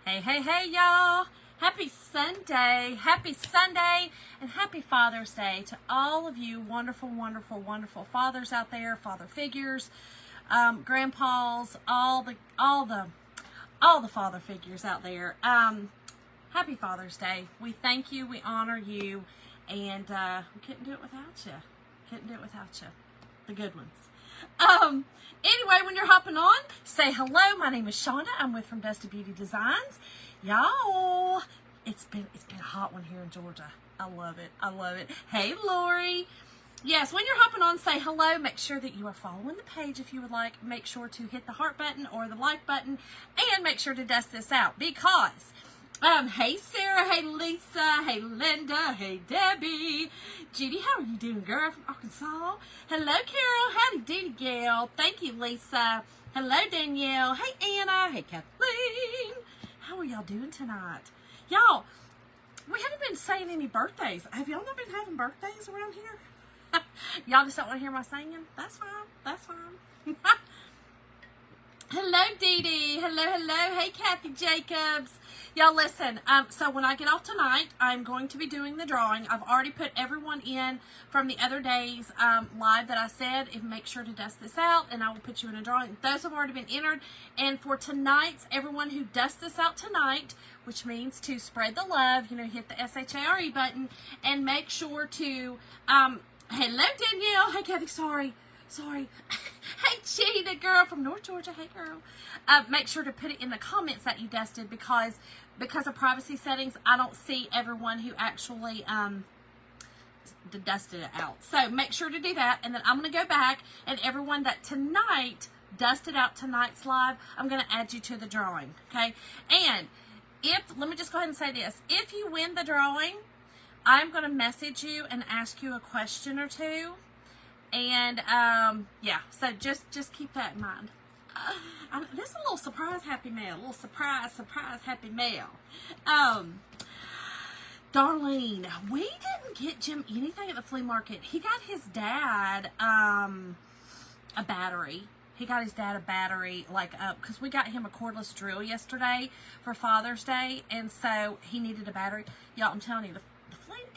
Hey, hey, hey, y'all. Happy Sunday, and happy Father's Day to all of you wonderful, wonderful, wonderful fathers out there, father figures, grandpas, all the father figures out there. Happy Father's Day. We thank you, we honor you, and we couldn't do it without you. The good ones. Anyway, when you're hopping on, say hello. My name is Shonda. I'm with From Dusty Beauty Designs. Y'all, it's been a hot one here in Georgia. I love it. Hey, Lori. Yes, when you're hopping on, say hello. Make sure that you are following the page if you would like. Make sure to hit the heart button or the like button, and make sure to dust this out because hey Sarah, hey Lisa, hey Linda, hey Debbie. Judy, how are you doing, girl, from Arkansas? Hello, Carol. Howdy doody, gal. Thank you, Lisa. Hello, Danielle. Hey, Anna. Hey, Kathleen. How are y'all doing tonight? Y'all, we haven't been saying any birthdays. Have y'all not been having birthdays around here? Y'all just don't want to hear my singing? That's fine. Hello, Dee Dee. Hello. Hey, Kathy Jacobs. Y'all listen, so when I get off tonight, I'm going to be doing the drawing. I've already put everyone in from the other day's live that I said, and make sure to dust this out, and I will put you in a drawing. Those have already been entered, and for tonight's, everyone who dusts this out tonight, which means to spread the love, hit the SHARE button, and make sure to, hello, Danielle. Hey, Kathy, sorry. Hey, Cheetah girl from North Georgia. Hey, girl. Make sure to put it in the comments that you dusted because of privacy settings. I don't see everyone who actually dusted it out. So make sure to do that, and then I'm going to go back, and everyone that tonight dusted out tonight's live, I'm going to add you to the drawing. Okay, and let me just go ahead and say this: if you win the drawing, I'm going to message you and ask you a question or two. And, yeah, so just keep that in mind. This is a little surprise happy mail. A little surprise happy mail. Darlene, we didn't get Jim anything at the flea market. He got his dad, a battery. Because we got him a cordless drill yesterday for Father's Day, and so he needed a battery. Y'all, I'm telling you, the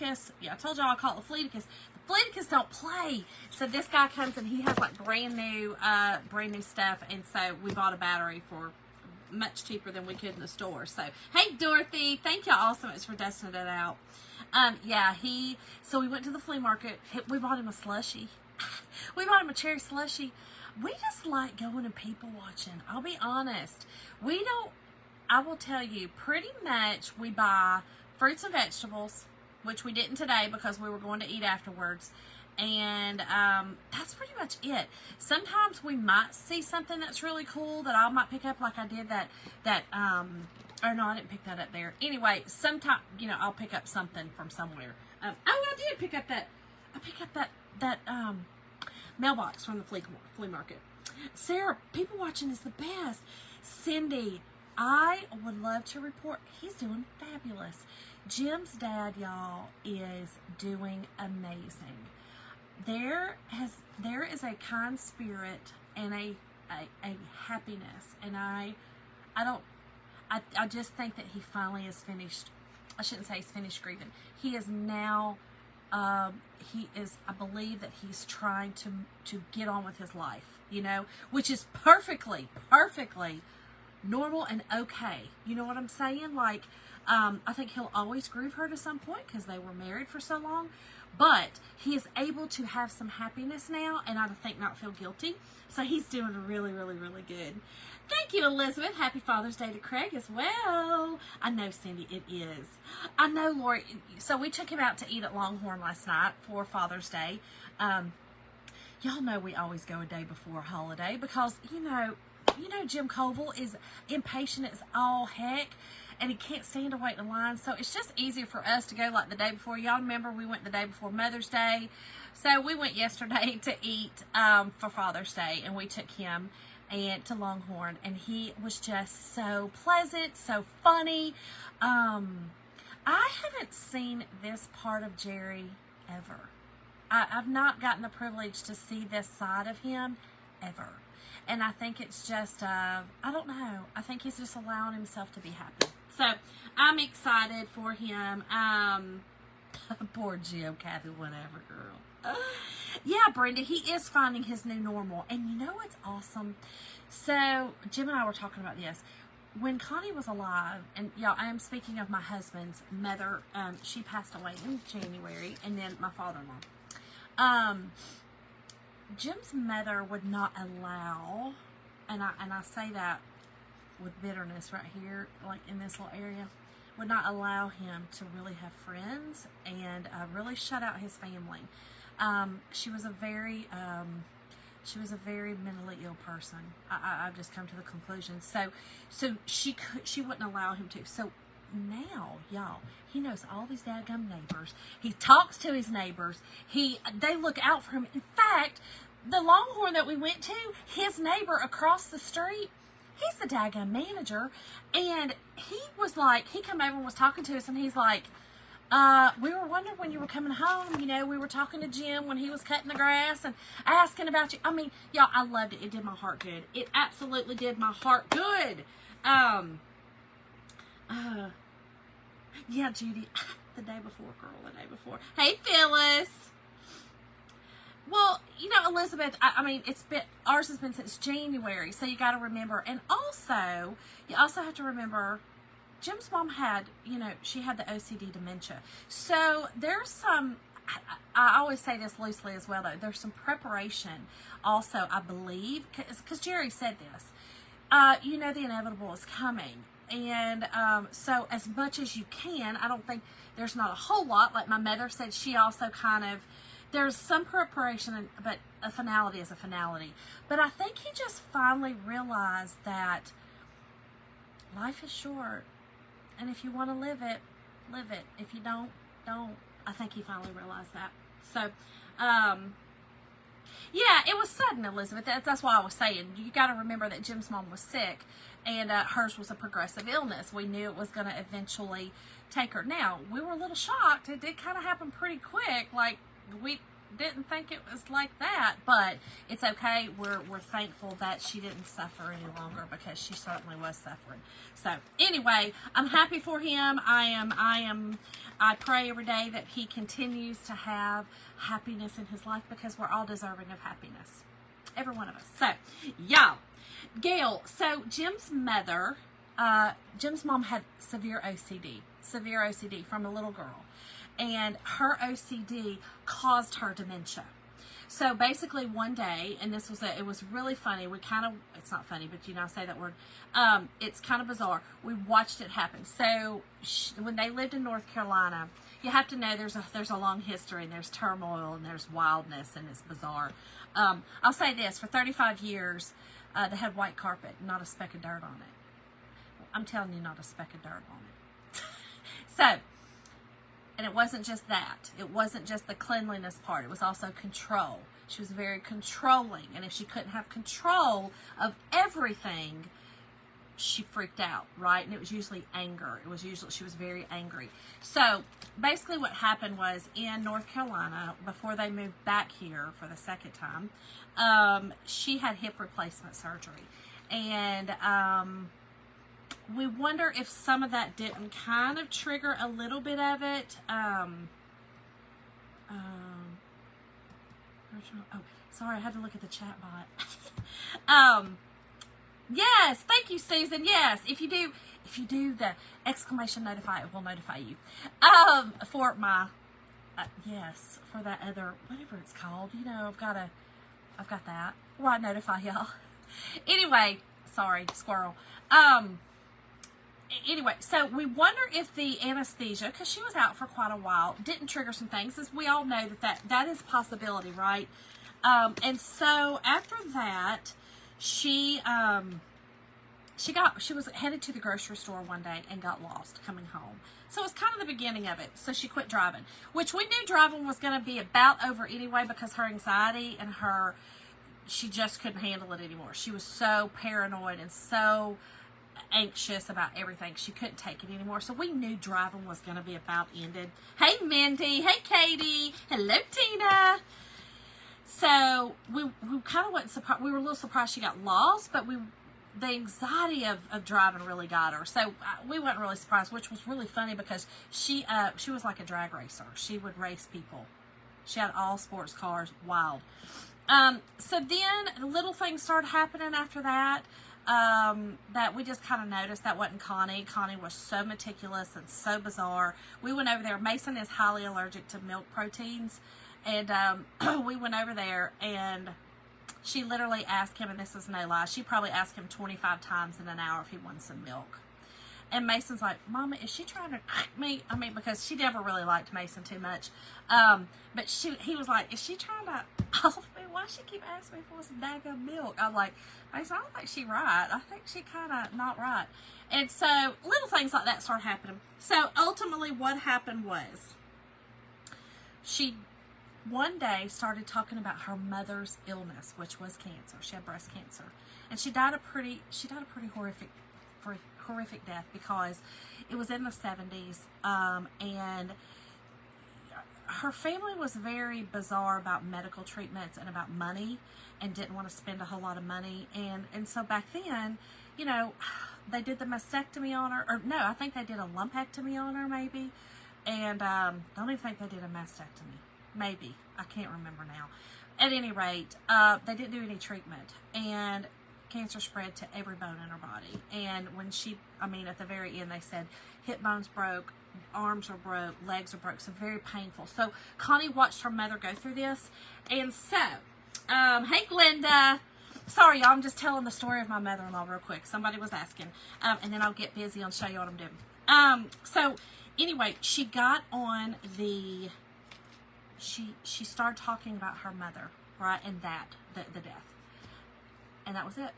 Fleeticus, I told y'all I call it the Fleeticus. Fleeticus don't play. So this guy comes and he has like brand new stuff, and so we bought a battery for much cheaper than we could in the store. So hey Dorothy, thank y'all all so much for dusting it out. So we went to the flea market. We bought him a slushie. We bought him a cherry slushie. We just like going and people watching. I'll be honest. I will tell you, pretty much we buy fruits and vegetables, which we didn't today because we were going to eat afterwards. And that's pretty much it. Sometimes we might see something that's really cool that I might pick up, like I did or no, I didn't pick that up there. Anyway, sometime, I'll pick up something from somewhere. I did pick up that mailbox from the flea market. Sarah, people watching is the best. Cindy, I would love to report he's doing fabulous. Jim's dad, y'all, is doing amazing. There is a kind spirit and a happiness, and I just think that he finally is finished. I shouldn't say he's finished grieving. He is now. I believe that he's trying to get on with his life, which is perfectly normal and okay. You know what I'm saying? Like, I think he'll always grieve her to some point because they were married for so long, but he is able to have some happiness now, and I think not feel guilty. So he's doing really, really, really good. Thank you, Elizabeth. Happy Father's Day to Craig as well. I know, Cindy, it is. I know, Lori. So we took him out to eat at Longhorn last night for Father's Day. Y'all know we always go a day before a holiday because, Jim Colville is impatient as all heck, and he can't stand to wait in line. So it's just easier for us to go like the day before. Y'all remember we went the day before Mother's Day. So we went yesterday to eat for Father's Day, and we took him to Longhorn, and he was just so pleasant, so funny. I haven't seen this part of Jerry ever. I've not gotten the privilege to see this side of him ever. And I think it's just, I don't know. I think he's just allowing himself to be happy. So I'm excited for him. Poor Jim, Kathy, whatever, girl. Yeah, Brenda, he is finding his new normal. And you know what's awesome? So Jim and I were talking about this. When Connie was alive, and y'all, I am speaking of my husband's mother. She passed away in January, and then my father-in-law. Jim's mother would not allow, and I say that with bitterness right here, like in this little area, would not allow him to really have friends and really shut out his family. She was a very mentally ill person. I've just come to the conclusion. So she wouldn't allow him to. So now, y'all, he knows all these dadgum neighbors. He talks to his neighbors. They look out for him. In fact, the Longhorn that we went to, his neighbor across the street, he's the daggum manager. And he was like, he came over and was talking to us, and he's like, we were wondering when you were coming home. You know, we were talking to Jim when he was cutting the grass and asking about you. I mean, y'all, I loved it. It did my heart good. It absolutely did my heart good. Yeah, Judy, the day before, girl, the day before. Hey, Phyllis. Well, you know, Elizabeth, I mean, ours has been since January, so you got to remember. And also, you also have to remember, Jim's mom had, you know, she had the OCD dementia. So there's some, I always say this loosely as well, though. There's some preparation also, I believe, because Jerry said this. You know, the inevitable is coming. And so as much as you can, I don't think there's not a whole lot. Like my mother said, she also kind of, there's some preparation, but a finality is a finality. But I think he just finally realized that life is short. And if you want to live it, live it. If you don't. I think he finally realized that. So, yeah, it was sudden, Elizabeth. That's why I was saying. You got to remember that Jim's mom was sick, and hers was a progressive illness. We knew it was going to eventually take her. Now, we were a little shocked. It did kind of happen pretty quick. Like, we didn't think it was like that, but it's okay. We're thankful that she didn't suffer any longer, because she certainly was suffering. So anyway, I'm happy for him. I pray every day that he continues to have happiness in his life, because we're all deserving of happiness, every one of us. So y'all, Gail, so Jim's mom had severe OCD from a little girl. And her OCD caused her dementia. So basically one day, and it was really funny. It's not funny, but you know, I say that word. It's kind of bizarre. We watched it happen. So when they lived in North Carolina, you have to know there's a long history, and there's turmoil, and there's wildness, and it's bizarre. I'll say this, for 35 years, they had white carpet, not a speck of dirt on it. I'm telling you, not a speck of dirt on it. So, and it wasn't just that. It wasn't just the cleanliness part. It was also control. She was very controlling. And if she couldn't have control of everything, she freaked out, right? And it was usually anger. She was very angry. So basically what happened was, in North Carolina, before they moved back here for the second time, she had hip replacement surgery. And we wonder if some of that didn't kind of trigger a little bit of it. Oh, sorry, I had to look at the chat bot. Yes, thank you, Susan. Yes, if you do the exclamation notify, it will notify you. For my, yes, for that other, whatever it's called, you know, I've got that, where I notify y'all. Anyway, sorry, squirrel. Anyway, so we wonder if the anesthesia, because she was out for quite a while, didn't trigger some things, as we all know that is a possibility, right? And so after that, she was headed to the grocery store one day and got lost coming home. So it was kind of the beginning of it. So she quit driving, which we knew driving was going to be about over anyway, because her anxiety and she just couldn't handle it anymore. She was so paranoid and so anxious about everything. She couldn't take it anymore. So we knew driving was going to be about ended. Hey, Mindy. Hey, Katie. Hello, Tina. So we kind of wasn't surprised. We were a little surprised she got lost, but the anxiety of driving really got her. So we weren't really surprised, which was really funny because she was like a drag racer. She would race people. She had all sports cars, wild. So then little things started happening after that, that we just kind of noticed. That wasn't Connie. Connie was so meticulous and so bizarre. We went over there. Mason is highly allergic to milk proteins. And we went over there, and she literally asked him, and this is no lie, she probably asked him 25 times in an hour if he wanted some milk. And Mason's like, Mama, is she trying to me? I mean, because she never really liked Mason too much. But he was like, is she trying to off me? Why she keep asking me for some daggum milk? I'm like, Mason, I don't think she right. I think she kind of not right. And so little things like that started happening. So ultimately what happened was she one day started talking about her mother's illness, which was cancer. She had breast cancer. And she died a pretty horrific death because it was in the 70s, and her family was very bizarre about medical treatments and about money, and didn't want to spend a whole lot of money. And so back then, you know, they did the mastectomy on her, or no, I think they did a lumpectomy on her maybe, and don't even think they did a mastectomy. Maybe. I can't remember now. At any rate, they didn't do any treatment, and cancer spread to every bone in her body. And when at the very end, they said hip bones broke, arms are broke, legs are broke, so very painful. So Connie watched her mother go through this. And so, hey Glenda. Sorry, y'all, I'm just telling the story of my mother-in-law real quick. Somebody was asking. And then I'll get busy and show you what I'm doing. So anyway, she got on the... She started talking about her mother, right, and the death. And that was it.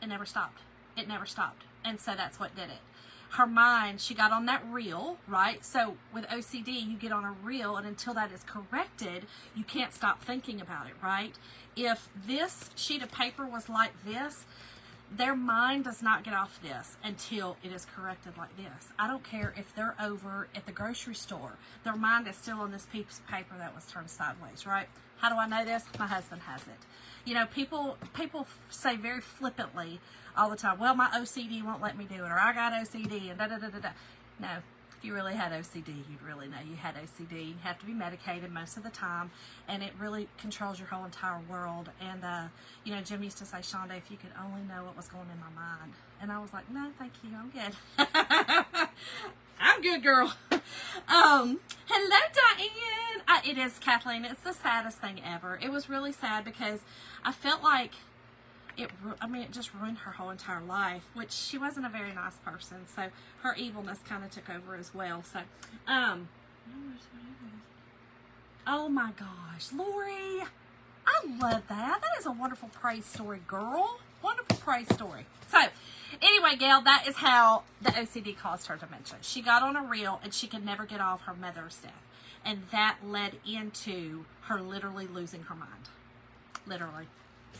It never stopped. It never stopped. And so that's what did it. Her mind, she got on that reel, right? So with OCD, you get on a reel, and until that is corrected, you can't stop thinking about it, right? If this sheet of paper was like this, their mind does not get off this until it is corrected like this. I don't care if they're over at the grocery store. Their mind is still on this piece of paper that was turned sideways, right? How do I know this? My husband has it. You know, people say very flippantly all the time, well, my OCD won't let me do it, or I got OCD, and da-da-da-da-da. No, if you really had OCD, you'd really know you had OCD. You have to be medicated most of the time, and it really controls your whole entire world. And, you know, Jim used to say, Shonda, if you could only know what was going in my mind. And I was like, no, thank you, I'm good. I'm good, girl. Hello, Diane. It is Kathleen. It's the saddest thing ever. It was really sad because I felt like it just ruined her whole entire life, which she wasn't a very nice person. So her evilness kind of took over as well. So, oh my gosh, Lori, I love that. That is a wonderful praise story, girl. Wonderful praise story. So, anyway, Gail, that is how the OCD caused her dementia. She got on a reel, and she could never get off her mother's death. And that led into her literally losing her mind. Literally.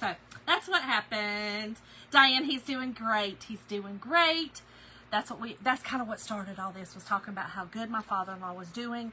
So, that's what happened. Diane, he's doing great. He's doing great. That's kind of what started all this, was talking about how good my father-in-law was doing.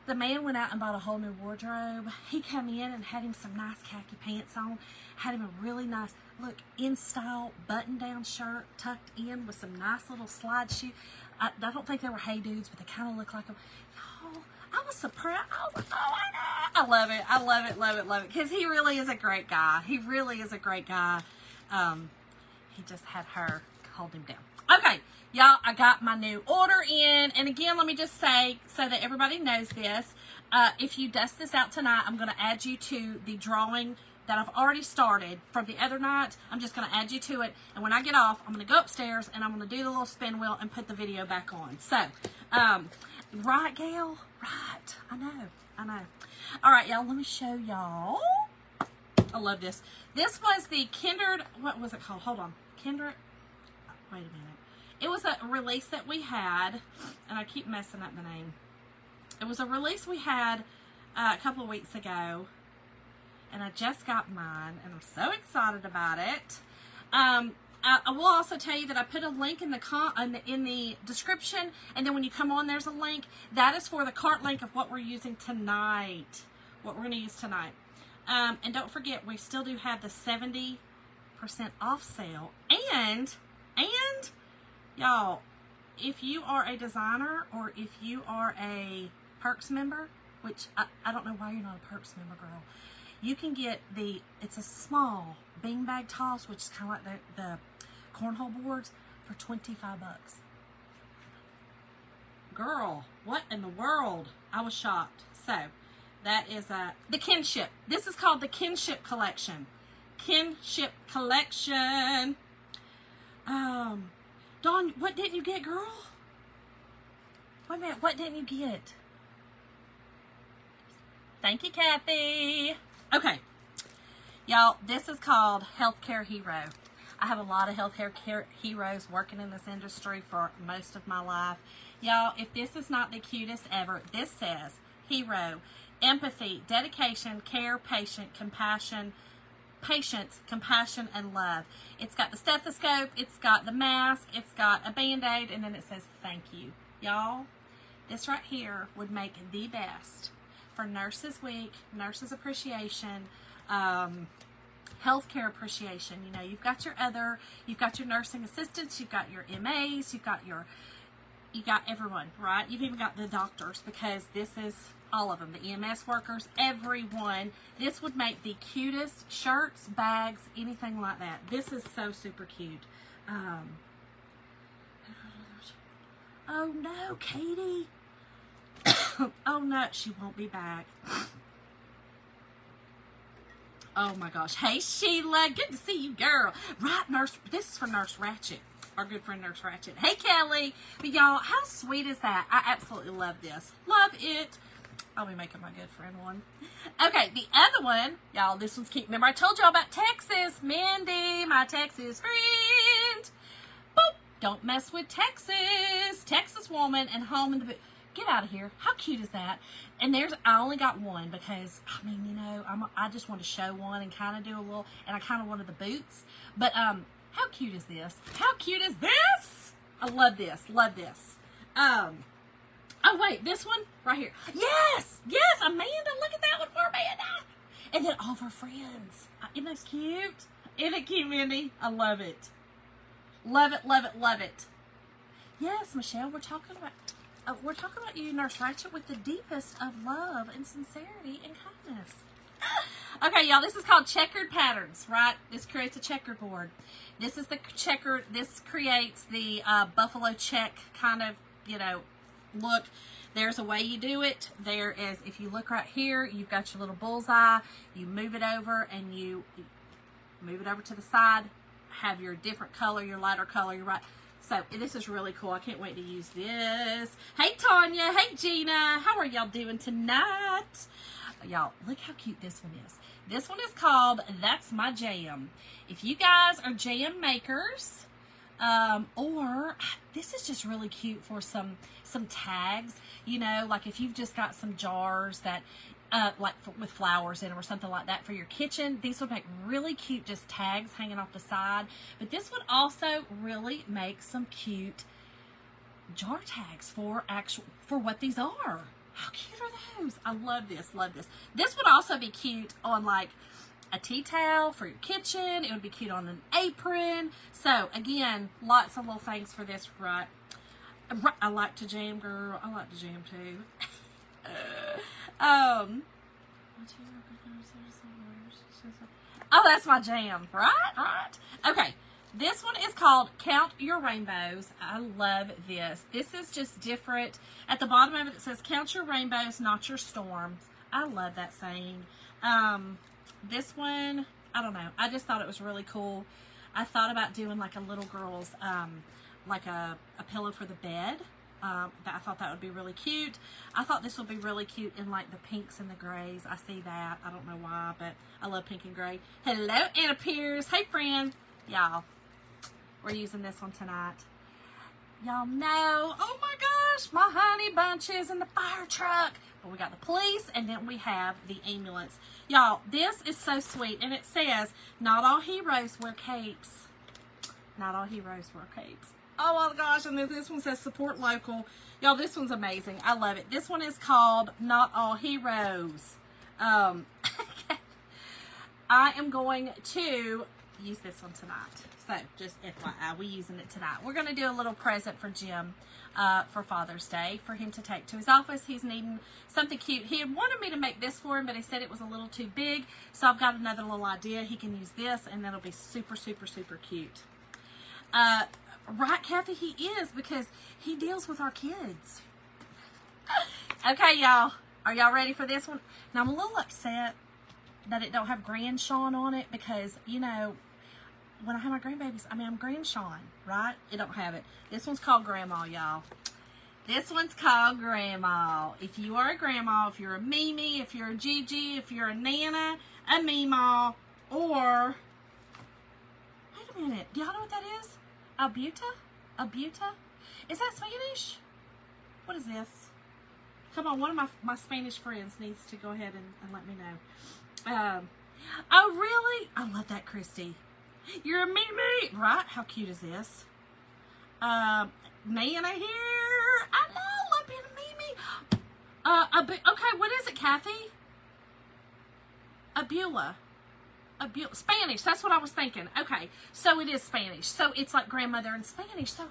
The man went out and bought a whole new wardrobe. He came in and had him some nice khaki pants on. Had him a really nice, look, in-style button-down shirt tucked in with some nice little slide shoes. I don't think they were Hey Dudes, but they kind of look like them. Y'all, I was surprised. I was like, oh my God. I love it. I love it, love it, love it. Because he really is a great guy. He really is a great guy. He just had her hold him down. Okay, y'all, I got my new order in. And again, let me just say, so that everybody knows this, if you dust this out tonight, I'm going to add you to the drawing that I've already started from the other night. I'm just going to add you to it. And when I get off, I'm going to go upstairs and I'm going to do the little spin wheel and put the video back on. So, right, Gail? Right. I know. All right, y'all, let me show y'all. I love this. This was the Kindred, what was it called? Hold on. Kindred, wait a minute. It was a release that we had, and I keep messing up the name. It was a release we had a couple of weeks ago, and I just got mine, and I'm so excited about it. I will also tell you that I put a link in the description, and then when you come on, there's a link. That is for the cart link of what we're using tonight, what we're going to use tonight. And don't forget, we still do have the 70% 20% off sale. And y'all, if you are a designer or if you are a Perks member, which I don't know why you're not a Perks member, girl, you can get it's a small beanbag toss, which is kind of like the cornhole boards, for $25. Girl, what in the world? I was shocked. So, that is the Kinship. This is called the Kinship Collection. Kinship Collection. Dawn, what didn't you get, girl? Wait a minute, what didn't you get? Thank you, Kathy. Okay. Y'all, this is called Healthcare Hero. I have a lot of healthcare heroes working in this industry for most of my life. Y'all, if this is not the cutest ever, this says hero, empathy, dedication, care, patience, compassion, and love. It's got the stethoscope, it's got the mask, it's got a Band-Aid, and then it says thank you. Y'all, this right here would make the best for Nurses Week, Nurses Appreciation, healthcare appreciation. You know, you've got your nursing assistants, you've got your MAs, you got everyone, right? You've even got the doctors, because this is all of them, the EMS workers, everyone. This would make the cutest shirts, bags, anything like that. This is so super cute. Oh no, Katie. Oh no, she won't be back. Oh my gosh. Hey Sheila, good to see you, girl. Right, Nurse, this is for Nurse Ratchet, our good friend Nurse Ratchet. Hey Kelly. But y'all, how sweet is that? I absolutely love this. Love it. I'll be making my good friend one. Okay, the other one, y'all, this one's cute. Remember I told y'all about Texas. Mindy, my Texas friend. Boop. Don't mess with Texas. Texas woman and home in the boot. Get out of here. How cute is that? And I only got one because, I mean, you know, I just want to show one and kind of do a little, and I kind of wanted the boots. But, how cute is this? How cute is this? I love this. Love this. Oh, wait, this one right here. Yes! Yes, Amanda, look at that one for Amanda. And then all of her friends. Isn't that cute? Isn't it cute, Mindy? I love it. Love it, love it, love it. Yes, Michelle, we're talking about you, Nurse Ratchet, with the deepest of love and sincerity and kindness. Okay, y'all, this is called Checkered Patterns, right? This creates a checkerboard. This is this creates the buffalo check kind of, you know, look. There's a way you do it. There is, if you look right here, you've got your little bullseye. You move it over and you move it over to the side. Have your different color, your lighter color, your right. So this is really cool. I can't wait to use this. Hey Tanya, hey Gina, how are y'all doing tonight? Y'all, look how cute this one is. This one is called That's My Jam. If you guys are jam makers, or this is just really cute for some tags, you know, like if you've just got some jars that with flowers in them or something like that for your kitchen. These would make really cute just tags hanging off the side. But this would also really make some cute jar tags for what these are. How cute are those? I love this, love this. This would also be cute on like a tea towel for your kitchen. It would be cute on an apron. So again, lots of little things for this, right? I like to jam, girl. I like to jam too. Oh, that's my jam, right? Okay, this one is called Count Your Rainbows. I love this. This is just different. At the bottom of it, it says Count Your Rainbows, not your storms. I love that saying. This one, I don't know. I just thought it was really cool. I thought about doing like a little girl's, like a pillow for the bed. I thought that would be really cute. I thought this would be really cute in like the pinks and the grays. I see that. I don't know why, but I love pink and gray. Hello, Anna Pierce. Hey, friend. Y'all, we're using this one tonight. Y'all know, oh my gosh, my honey bunches and the fire truck. But we got the police, and then we have the ambulance. Y'all, this is so sweet. And it says, not all heroes wear capes. Not all heroes wear capes. Oh my gosh, and then this one says support local. Y'all, this one's amazing. I love it. This one is called Not All Heroes. I am going to use this one tonight. So just FYI, we're using it tonight. We're going to do a little present for Jim for Father's Day for him to take to his office. He's needing something cute. He had wanted me to make this for him, but he said it was a little too big. So I've got another little idea. He can use this, and that'll be super, super, super cute. Right, Kathy, he is, because he deals with our kids. Okay, y'all. Are y'all ready for this one? Now, I'm a little upset that it don't have Grand Sean on it because, you know, when I have my grandbabies, I mean, I'm Grand Sean, right? It don't have it. This one's called Grandma, y'all. This one's called Grandma. If you are a grandma, if you're a Mimi, if you're a Gigi, if you're a Nana, a Meemaw, or... Wait a minute. Do y'all know what that is? A Buta? A Buta? Is that Spanish? What is this? Come on, one of my Spanish friends needs to go ahead and let me know. Oh, really? I love that, Christy. You're a Mimi, right? How cute is this? Nana here. I love being a Mimi. Okay, what is it, Kathy? A Beulah. Spanish, that's what I was thinking. Okay, so it is Spanish. So it's like grandmother in Spanish. So,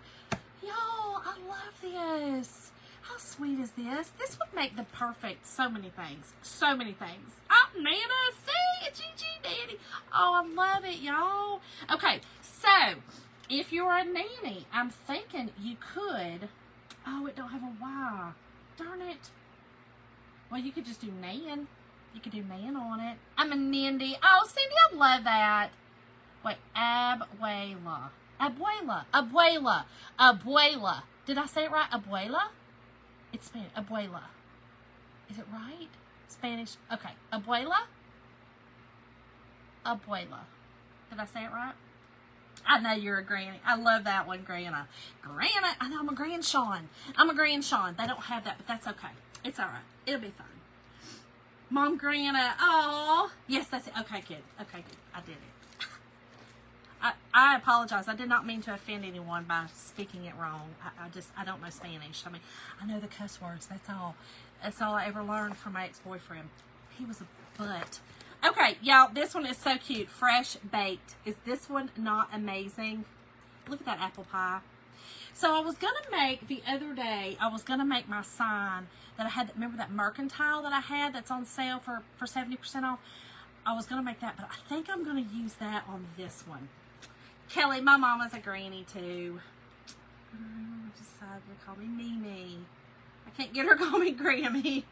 y'all, I love this. How sweet is this? This would make the perfect so many things. So many things. Oh, Nana, see? It's Gigi, Daddy. Oh, I love it, y'all. Okay, so if you're a nanny, I'm thinking you could... Oh, it don't have a Y. Darn it. Well, you could just do Nan. You could do Nan on it. I'm a Nindy. Oh, Cindy, I love that. Wait, Abuela. Abuela. Did I say it right? Abuela? It's Spanish. Abuela. Is it right? Spanish. Okay. Abuela? Did I say it right? I know you're a granny. I love that one, Grana. I know I'm a Grand Sean. They don't have that, but that's okay. It's all right. It'll be fine. Mom Grana. Oh, yes, that's it. Okay, kid. I did it. I apologize. I did not mean to offend anyone by speaking it wrong. I don't know Spanish. I mean, I know the cuss words. That's all. That's all I ever learned from my ex-boyfriend. He was a butt. Okay, y'all, this one is so cute. Fresh baked. Is this one not amazing? Look at that apple pie. So I was going to make, the other day, my sign that I had. Remember that mercantile that I had that's on sale for 70% off? I was going to make that, but I think I'm going to use that on this one. Kelly, my mama's a granny too. I decided to call me Mimi. I can't get her to call me Grammy.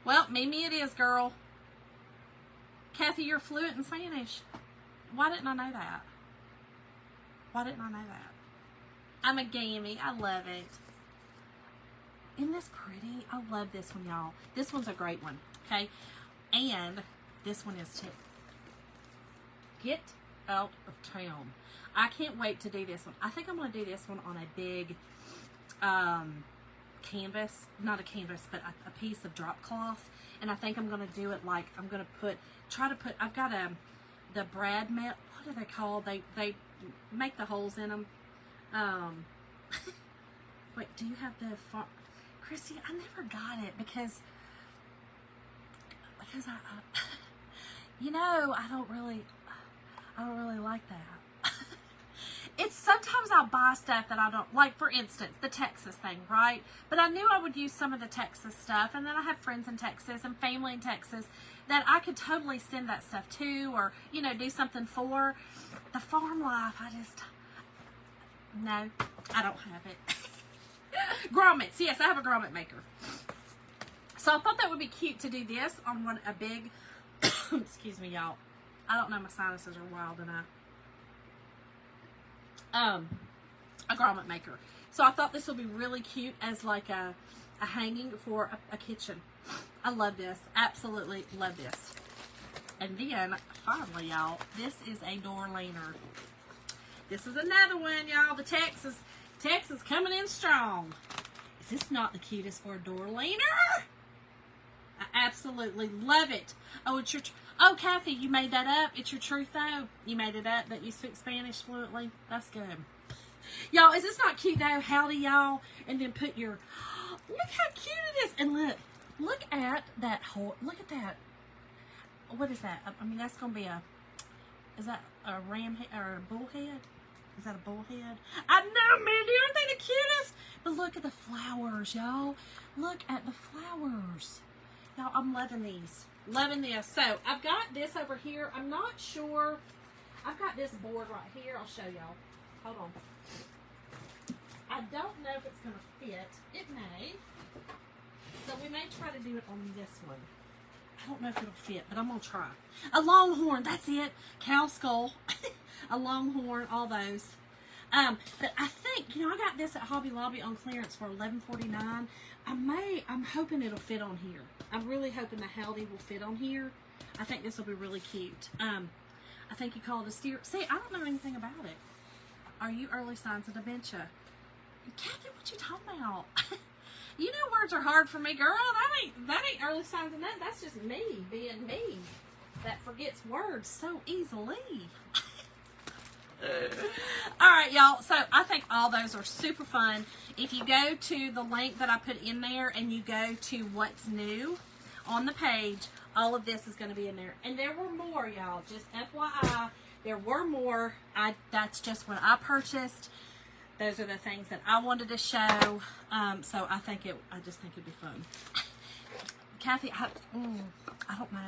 Well, Mimi it is, girl. Kathy, you're fluent in Spanish. Why didn't I know that? I'm a gammy. I love it. Isn't this pretty? I love this one, y'all. This one's a great one, okay? And this one is too. Get out of town. I can't wait to do this one. I think I'm going to do this one on a big canvas. Not a canvas, but a piece of drop cloth. And I think I'm going to do it like, I'm going to I've got the brad mat. What are they called? They make the holes in them. Wait, do you have the Christy? I never got it because I you know, I don't really like that. It's sometimes I'll buy stuff that I don't like. For instance, the Texas thing, right? But I knew I would use some of the Texas stuff, and then I have friends in Texas and family in Texas that I could totally send that stuff to, or, you know, do something for. The farm life, no, I don't have it. Grommets, yes, I have a grommet maker. So I thought that would be cute to do this on a big, excuse me, y'all. I don't know, my sinuses are wild enough. A grommet maker. So I thought this would be really cute as like a hanging for a kitchen. I love this. Absolutely love this. And then, finally, y'all, this is a door leaner. This is another one, y'all. The Texas coming in strong. Is this not the cutest for a door leaner? I absolutely love it. Oh, it's your... Oh, Kathy, you made that up. It's your truth, though. You made it up that you speak Spanish fluently. That's good. Y'all, is this not cute, though? Howdy, y'all. And then put your... Look how cute it is. And look at that whole... Look at that. What is that? I mean, that's going to be a... Is that... a ram head or a bull head. Is that a bull head? I know, Mandy. Aren't they the cutest? But look at the flowers, y'all. Look at the flowers. Y'all, I'm loving these. Loving this. So, I've got this over here. I'm not sure. I've got this board right here. I'll show y'all. Hold on. I don't know if it's going to fit. It may. So, we may try to do it on this one. I don't know if it'll fit, but I'm going to try. A longhorn. That's it. Cow skull. A longhorn. All those. But I think, you know, I got this at Hobby Lobby on clearance for $11.49. I'm hoping it'll fit on here. I'm really hoping the Howdy will fit on here. I think this will be really cute. I think you call it a steer. See, I don't know anything about it. Are you early signs of dementia? Kathy, what you talking about? You know words are hard for me, girl. That ain't early signs of that. That's just me being me. That forgets words so easily. All right, y'all. So I think all those are super fun. If you go to the link that I put in there and you go to what's new on the page, all of this is going to be in there. And there were more, y'all. Just FYI, there were more. That's just what I purchased. Those are the things that I wanted to show. So I just think it'd be fun. Kathy, I don't know.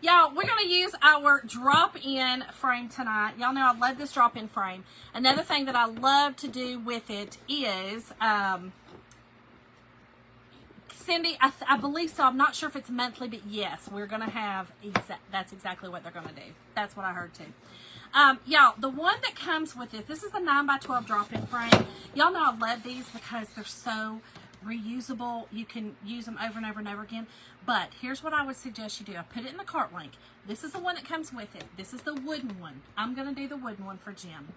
Y'all, we're going to use our drop-in frame tonight. Y'all know I love this drop-in frame. Another thing that I love to do with it is, Cindy, I believe so. I'm not sure if it's monthly, but yes, we're going to have, that's exactly what they're going to do. That's what I heard too. Y'all, the one that comes with it, this is the 9x12 drop-in frame. Y'all know I love these because they're so reusable. You can use them over and over and over again. But here's what I would suggest you do. I put it in the cart link. This is the one that comes with it. This is the wooden one. I'm going to do the wooden one for Jim.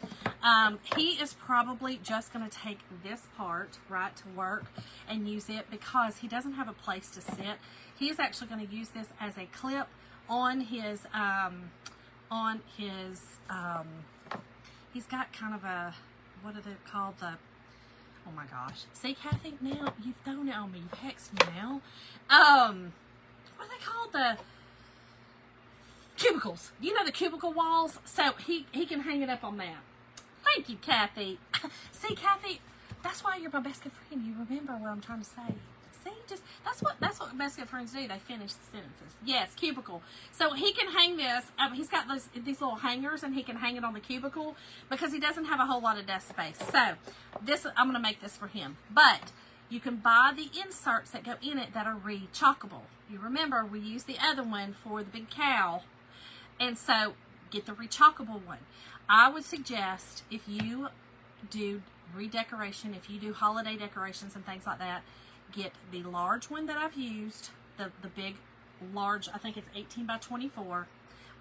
He is probably just going to take this part, right, to work and use it because he doesn't have a place to sit. He's actually going to use this as a clip on his, he's got kind of a, what are they called? Oh my gosh. See, Kathy, now you've thrown it on me. You've hexed me now. What are they called? The cubicles. You know the cubicle walls? So he can hang it up on that. Thank you, Kathy. See, Kathy, that's why you're my best good friend. You remember what I'm trying to say. See, just that's what best good friends do. They finish the sentences. Yes, cubicle. So he can hang this. He's got these little hangers, and he can hang it on the cubicle because he doesn't have a whole lot of desk space. So this, I'm going to make this for him. But you can buy the inserts that go in it that are rechalkable. You remember we used the other one for the big cow, and so get the rechalkable one. I would suggest if you do redecoration, if you do holiday decorations and things like that, get the large one that I've used, the big, large, I think it's 18x24.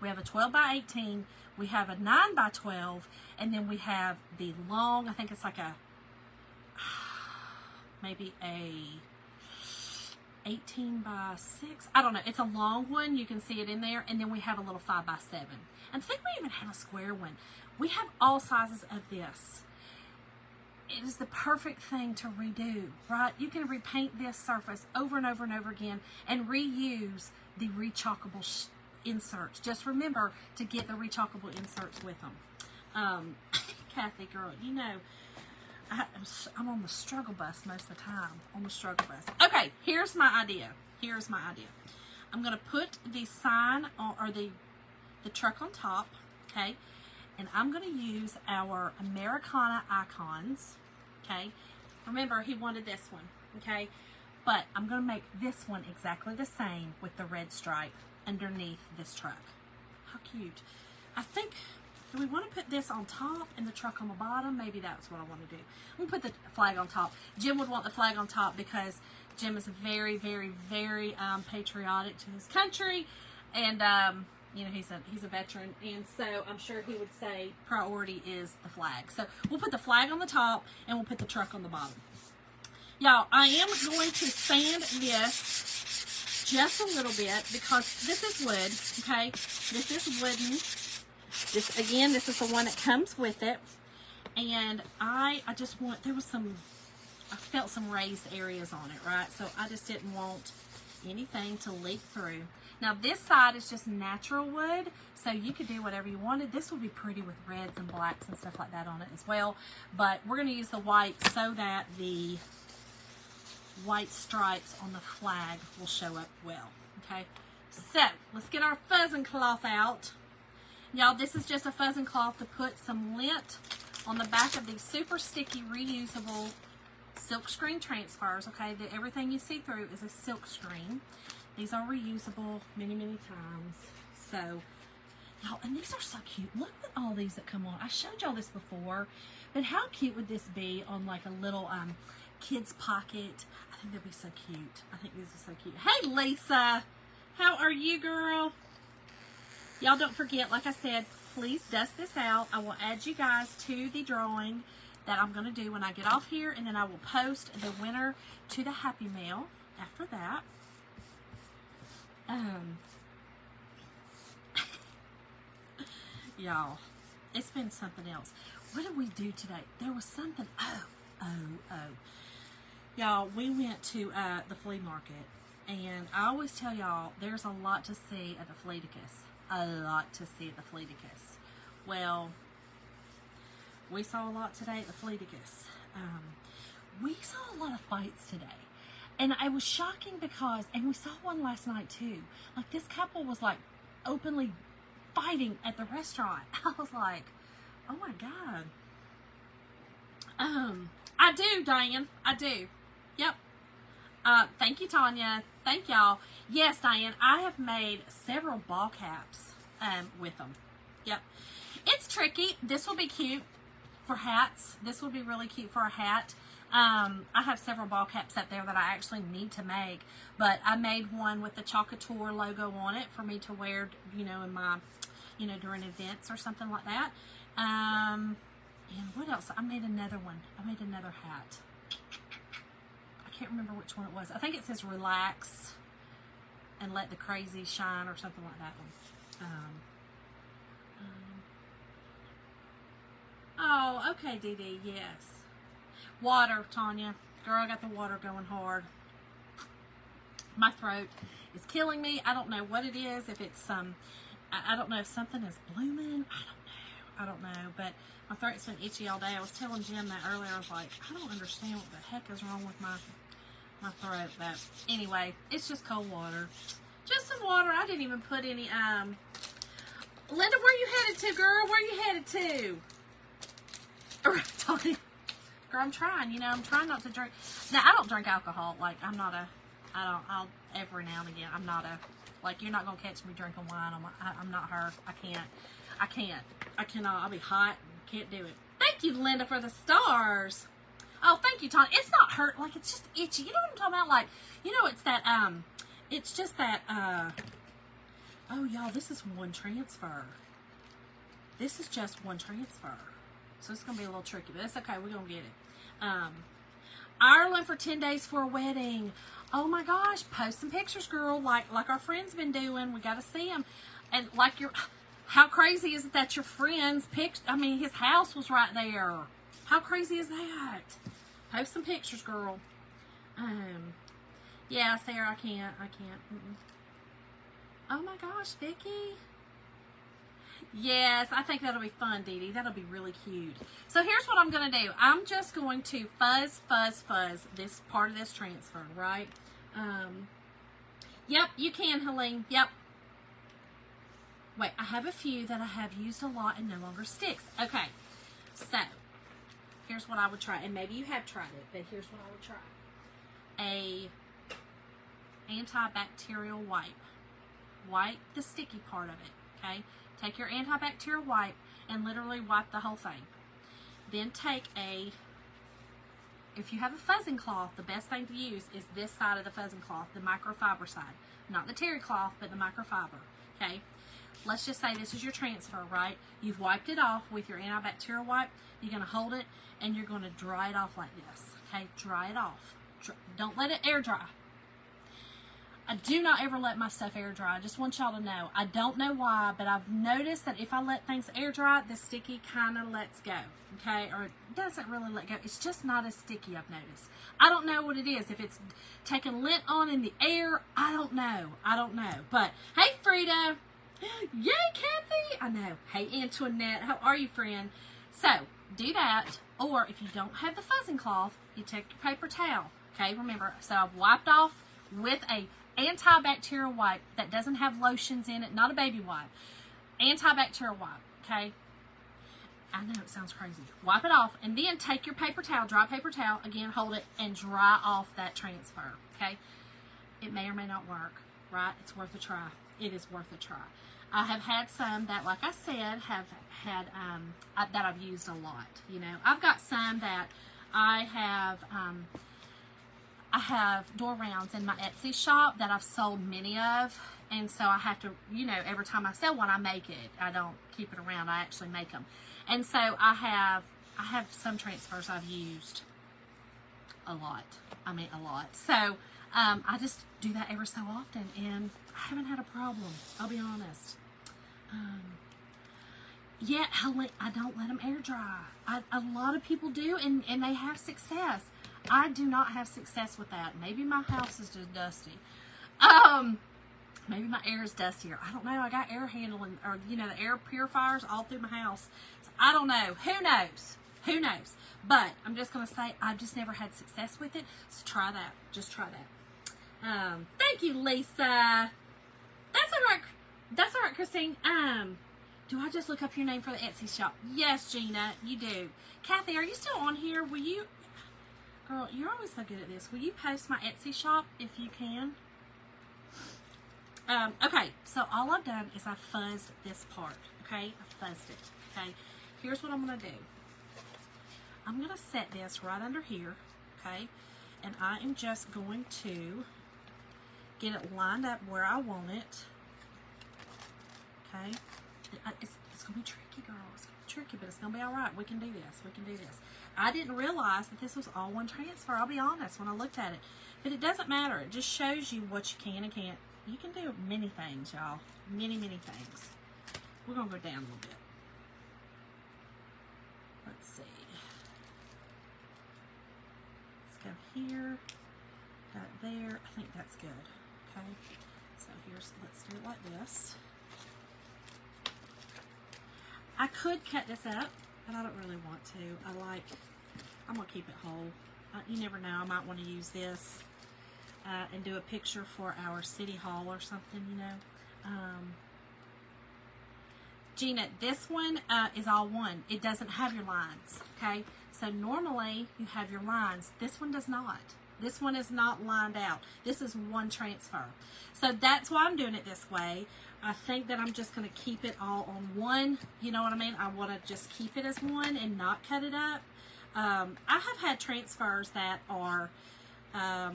We have a 12x18. We have a 9x12. And then we have the long, I think it's like a, maybe a 18x6. I don't know. It's a long one. You can see it in there. And then we have a little 5x7. And I think we even have a square one. We have all sizes of this. It is the perfect thing to redo, right? You can repaint this surface over and over and over again and reuse the rechalkable inserts. Just remember to get the rechalkable inserts with them. Kathy, girl, you know, I'm on the struggle bus most of the time. On the struggle bus. Okay, here's my idea. Here's my idea. I'm going to put the sign on, or the truck on top, okay? And I'm going to use our Americana icons, okay? Remember, he wanted this one, okay? But I'm going to make this one exactly the same with the red stripe underneath this truck. How cute. I think, do we want to put this on top and the truck on the bottom? Maybe that's what I want to do. I'm going to put the flag on top. Jim would want the flag on top because Jim is very, very, very patriotic to his country. And, you know, he's a veteran, and so I'm sure he would say priority is the flag. So we'll put the flag on the top, and we'll put the truck on the bottom. Y'all, I am going to sand this just a little bit because this is wood, okay? This is wooden. This, again, this is the one that comes with it. And I just want, I felt some raised areas on it, right? So I just didn't want anything to leak through. Now this side is just natural wood, so you could do whatever you wanted. This would be pretty with reds and blacks and stuff like that on it as well. But we're going to use the white so that the white stripes on the flag will show up well. Okay, so let's get our fuzzing cloth out. Y'all, this is just a fuzzing cloth to put some lint on the back of these super sticky, reusable silk screen transfers. Okay, everything you see through is a silk screen. These are reusable many, many times. So, y'all, and these are so cute. Look at all these that come on. I showed y'all this before, but how cute would this be on like a little kid's pocket? I think that'd be so cute. I think these are so cute. Hey, Lisa. How are you, girl? Y'all don't forget, like I said, please dust this out. I will add you guys to the drawing that I'm going to do when I get off here, and then I will post the winner to the Happy Mail after that. Y'all, it's been something else. What did we do today? There was something. Y'all, we went to the flea market, and I always tell y'all there's a lot to see at the Fleeticus. A lot to see at the Fleeticus. Well, we saw a lot today at the Fleeticus. We saw a lot of fights today. And it was shocking because, and we saw one last night too. Like, this couple was like openly fighting at the restaurant. I was like, oh my God. I do, Diane. I do. Yep. Thank you, Tanya. Thank y'all. Yes, Diane, I have made several ball caps with them. Yep. It's tricky. This will be cute for hats. This will be really cute for a hat. I have several ball caps up there that I actually need to make, but I made one with the Chocateur logo on it for me to wear, you know, in my, you know, during events or something like that. And what else? I made another one. I made another hat. I can't remember which one it was. I think it says relax and let the crazy shine or something like that one. Oh, okay, Dee Dee, yes. Water, Tanya. Girl, I got the water going hard. My throat is killing me. I don't know what it is. If it's I don't know if something is blooming. I don't know. But my throat's been itchy all day. I was telling Jim that earlier. I was like, I don't understand what the heck is wrong with my throat. But anyway, it's just cold water. Just some water. I didn't even put any, Linda, where you headed to, girl? Where you headed to? Tony. Girl, I'm trying, you know, I'm trying not to drink. Now, I don't drink alcohol. Like, I'll every now and again, I'm not a, like, you're not going to catch me drinking wine. I'm not her. I cannot. I'll be hot and can't do it. Thank you, Linda, for the stars. Oh, thank you, Tony. It's not hurt. Like, it's just itchy. You know what I'm talking about? Like, you know, it's that, it's just that, oh, y'all, this is one transfer. This is just one transfer. So it's going to be a little tricky, but that's okay. We're going to get it. Ireland for 10 days for a wedding. Oh my gosh. Post some pictures, girl. Like our friend's been doing. We got to see them. And like how crazy is it that your friend's his house was right there. How crazy is that? Post some pictures, girl. Yeah, Sarah, I can't. Oh my gosh, Vicki. Yes, I think that'll be fun, Dee Dee. That'll be really cute. So here's what I'm going to do. I'm just going to fuzz this part of this transfer, right? Yep, you can, Helene. Yep. Wait, I have a few that I have used a lot and no longer sticks. Okay, so here's what I would try. And maybe you have tried it, but here's what I would try. A antibacterial wipe. Wipe the sticky part of it, okay? Take your antibacterial wipe and literally wipe the whole thing. Then take if you have a fuzzing cloth, the best thing to use is this side of the fuzzing cloth, the microfiber side. Not the terry cloth, but the microfiber, okay? Let's just say this is your transfer, right? You've wiped it off with your antibacterial wipe. You're going to hold it and you're going to dry it off like this, okay? Dry it off. Don't let it air dry. I do not ever let my stuff air dry. I just want y'all to know. I don't know why, but I've noticed that if I let things air dry, the sticky kind of lets go, okay? Or it doesn't really let go. It's just not as sticky, I've noticed. I don't know what it is. If it's taking lint on in the air, I don't know. I don't know. But, hey, Frida. Yay, Kathy. I know. Hey, Antoinette. How are you, friend? So, do that. Or, if you don't have the fuzzing cloth, you take your paper towel, okay? Remember, so I've wiped off with a antibacterial wipe that doesn't have lotions in it, not a baby wipe. Antibacterial wipe, okay? I know it sounds crazy. Wipe it off, and then take your paper towel, dry paper towel, again, hold it, and dry off that transfer, okay? It may or may not work, right? It's worth a try. It is worth a try. I have had some that, like I said, have had, that I've used a lot, you know. I've got some that I have door rounds in my Etsy shop that I've sold many of, and so I have to, you know, every time I sell one, I make it. I don't keep it around. I actually make them. And so I have some transfers I've used a lot. I mean, a lot. So I just do that every so often, and I haven't had a problem. I'll be honest. Yet, I don't let them air dry. A lot of people do, and they have success. I do not have success with that. Maybe my house is just dusty. Maybe my air is dustier. I don't know. I got air handling, or, you know, the air purifiers all through my house. So I don't know. Who knows? Who knows? But I'm just going to say I've just never had success with it. So try that. Just try that. Thank you, Lisa. That's all right. That's all right, Christine. Do I just look up your name for the Etsy shop? Yes, Gina, you do. Kathy, are you still on here? Will you... Girl, you're always so good at this. Will you post my Etsy shop if you can? Okay, so all I've done is I fuzzed this part, okay? I fuzzed it, okay? Here's what I'm going to do. I'm going to set this right under here, okay? And I am just going to get it lined up where I want it, okay? It's going to be tricky, girl. It's going to be tricky, but it's going to be all right. We can do this. We can do this. I didn't realize that this was all one transfer. I'll be honest when I looked at it. But it doesn't matter. It just shows you what you can and can't. You can do many things, y'all. Many, many things. We're going to go down a little bit. Let's see. Let's go here. Got it there. I think that's good. Okay. So let's do it like this. I could cut this up, but I don't really want to. I'm going to keep it whole. You never know. I might want to use this and do a picture for our city hall or something, you know. Gina, this one is all one. It doesn't have your lines, okay? So normally you have your lines. This one does not. This one is not lined out. This is one transfer. So that's why I'm doing it this way. I think that I'm just going to keep it all on one. You know what I mean? I want to just keep it as one and not cut it up. I have had transfers that are, that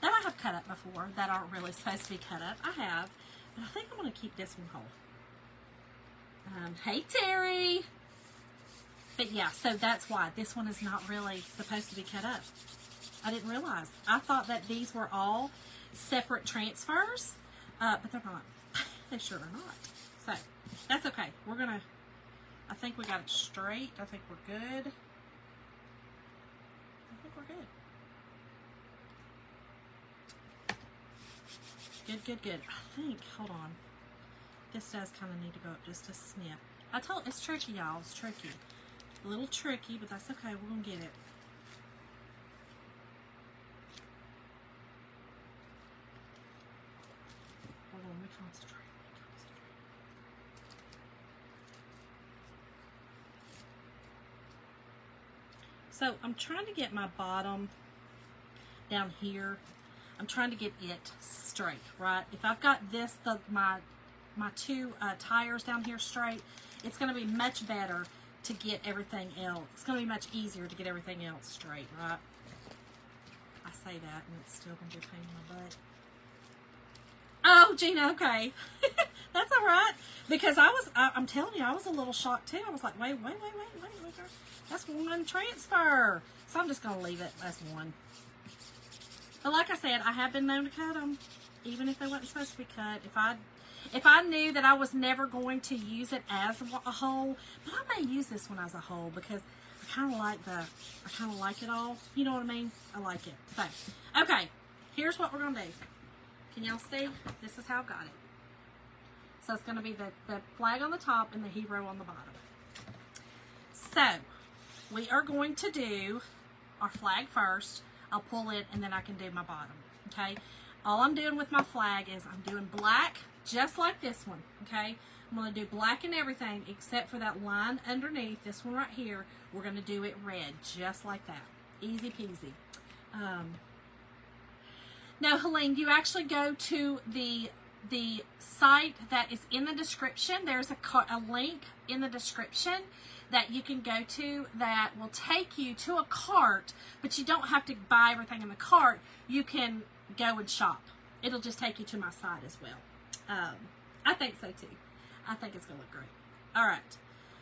I have cut up before that aren't really supposed to be cut up. I have. But I think I'm going to keep this one whole. Hey, Terry. But yeah, so that's why. This one is not really supposed to be cut up. I didn't realize. I thought that these were all separate transfers, but they're not. They sure are not. So, that's okay. We're going to, I think we got it straight. I think we're good. I think we're good. Good, good, good. I think, hold on. This does kind of need to go up just a snip. It's tricky, y'all. It's tricky. A little tricky, but that's okay. We're going to get it. Hold on, let me concentrate. So I'm trying to get my bottom down here. I'm trying to get it straight, right? If I've got this, my two tires down here straight, it's going to be much better to get everything else. It's going to be much easier to get everything else straight, right? I say that, and it's still going to be a pain in my butt. Oh, Gina, okay. That's all right. Because I'm telling you, I was a little shocked too. I was like, wait. That's one transfer. So I'm just going to leave it as one. But like I said, I have been known to cut them. even if they wasn't supposed to be cut. If I knew that I was never going to use it as a whole, but I may use this one as a whole because I kind of like it all. You know what I mean? I like it. So, okay, here's what we're gonna do. Can y'all see? This is how I got it. So it's gonna be the flag on the top and the hero on the bottom. So we are going to do our flag first. I'll pull it and then I can do my bottom. Okay. All I'm doing with my flag is I'm doing black, just like this one, okay? I'm going to do black and everything except for that line underneath, this one right here. We're going to do it red, just like that. Easy peasy. Now, Helene, you actually go to the site that is in the description. There's a link in the description that you can go to that will take you to a cart, but you don't have to buy everything in the cart. You can go and shop. It'll just take you to my site as well. I think so too. I think it's going to look great. All right.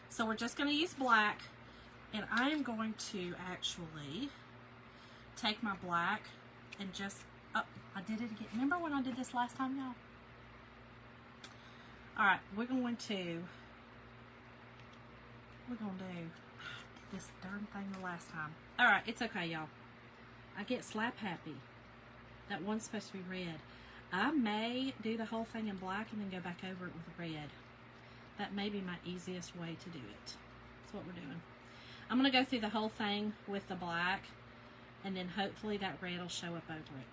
So we're just going to use black, and I am going to actually take my black and just, oh, I did it again. Remember when I did this last time, y'all? All right, we're going to do this darn thing the last time. All right, it's okay, y'all. I get slap happy. That one's supposed to be red. I may do the whole thing in black and then go back over it with red. That may be my easiest way to do it. That's what we're doing. I'm going to go through the whole thing with the black, and then hopefully that red will show up over it.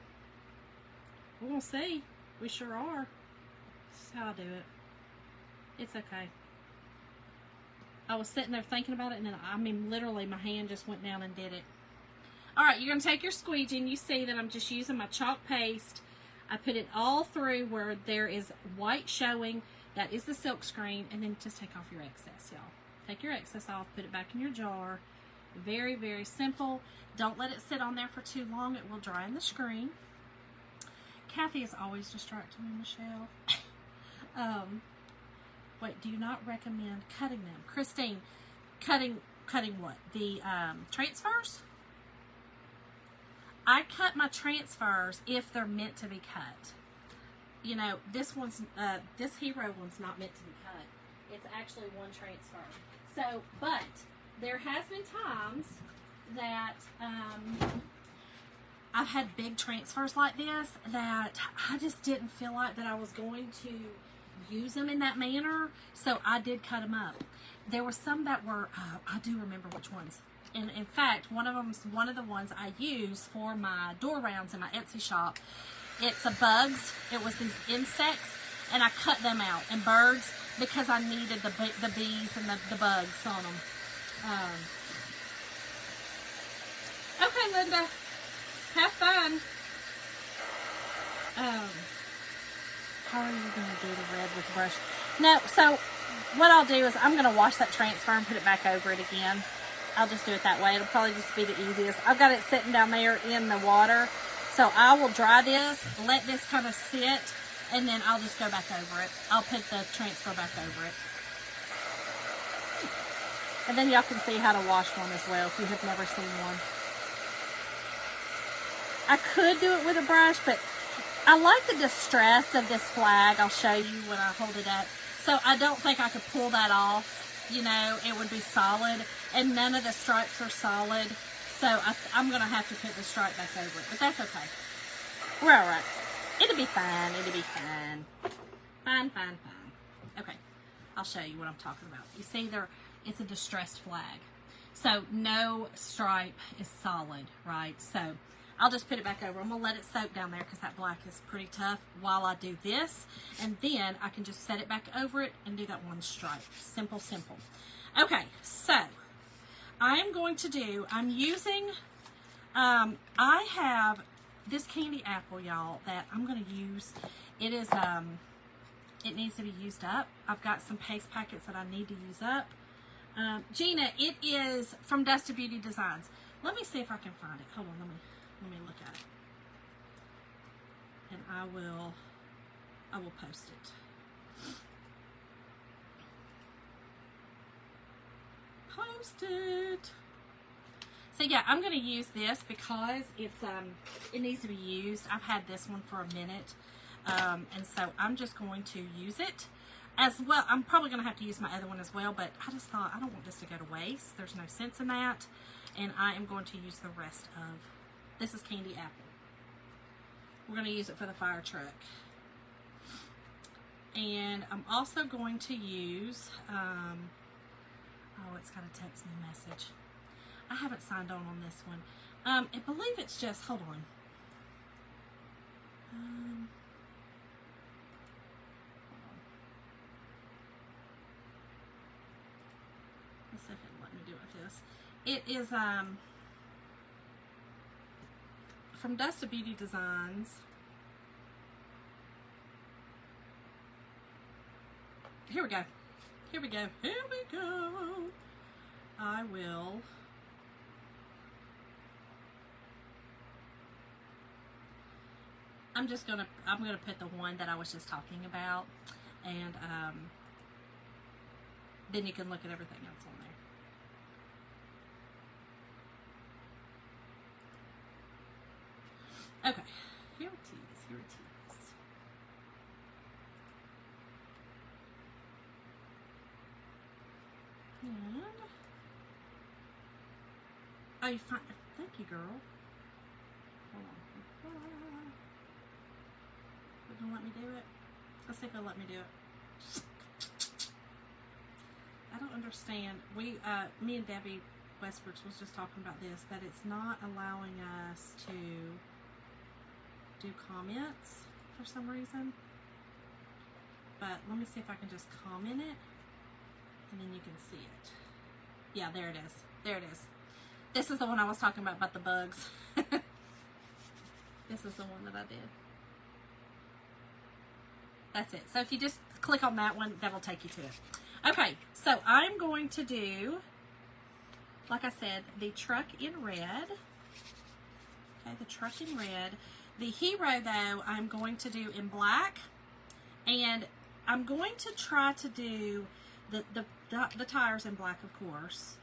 We're going to see. We sure are. This is how I do it. It's okay. I was sitting there thinking about it, and then, I mean, literally my hand just went down and did it. All right, you're going to take your squeegee, and you see that I'm just using my chalk paste. I put it all through where there is white showing. That is the silk screen, and then just take off your excess, y'all. Take your excess off, put it back in your jar. Very, very simple. Don't let it sit on there for too long. It will dry in the screen. Kathy is always distracting me, Michelle. Wait, do you not recommend cutting them? Christine, cutting what? The transfers? I cut my transfers if they're meant to be cut. You know, this hero one's not meant to be cut. It's actually one transfer. So, but there has been times that I've had big transfers like this that I just didn't feel like that I was going to use them in that manner, so I did cut them up. There were some that were, I do remember which ones. And in fact, one of them's one of the ones I use for my door rounds in my Etsy shop. It's a bugs. It was these insects, and I cut them out. And birds, because I needed the bees and the bugs on them. Okay, Linda. Have fun. How are you going to do the red with the brush? No, so what I'll do is I'm going to wash that transfer and put it back over it again. I'll just do it that way. It'll probably just be the easiest. I've got it sitting down there in the water. So I will dry this, let this kind of sit, and then I'll just go back over it. I'll put the transfer back over it. And then y'all can see how to wash one as well if you have never seen one. I could do it with a brush, but I like the distress of this flag. I'll show you when I hold it up. So I don't think I could pull that off. You know, it would be solid, and none of the stripes are solid. So I'm going to have to put the stripe back over it, but that's okay. We're all right. It'll be fine. It'll be fine. Fine, fine, fine. Okay, I'll show you what I'm talking about. You see there, it's a distressed flag. So no stripe is solid, right? So I'll just put it back over. I'm going to let it soak down there because that black is pretty tough while I do this. And then I can just set it back over it and do that one stripe. Simple, simple. Okay, so I am going to do, I'm using, I have this candy apple, y'all, that I'm going to use. It is, it needs to be used up. I've got some paste packets that I need to use up. Gina, it is from Dusty Beauty Designs. Let me see if I can find it. Hold on, let me look at it. And I will post it. Post it. So yeah, I'm going to use this because it's it needs to be used. I've had this one for a minute. And so I'm just going to use it as well. I'm probably going to have to use my other one as well, but I just thought I don't want this to go to waste. There's no sense in that. And I am going to use the rest of, this is candy apple. We're going to use it for the fire truck. And I'm also going to use, oh, it's got a text me message. I haven't signed on this one. I believe it's just, hold on. Let's see if it'll let me do it with this. It is from Dusty Beauty Designs. Here we go. Here we go. Here we go. I will. I'm gonna put the one that I was just talking about, and then you can look at everything else on there. Okay, here it is, here it is. And, oh, you find, thank you, girl. Hold on. It don't let me do it. Let's see if it'll let me do it. I don't understand. Me and Debbie Westbrook was just talking about this, that it's not allowing us to do comments for some reason. But let me see if I can just comment it, and then you can see it. Yeah, there it is. There it is. This is the one I was talking about the bugs. This is the one that I did. That's it. So if you just click on that one, that'll take you to it. Okay, so I'm going to do, like I said, the truck in red. Okay, the truck in red. The hero, though, I'm going to do in black. And I'm going to try to do the tires in black, of course.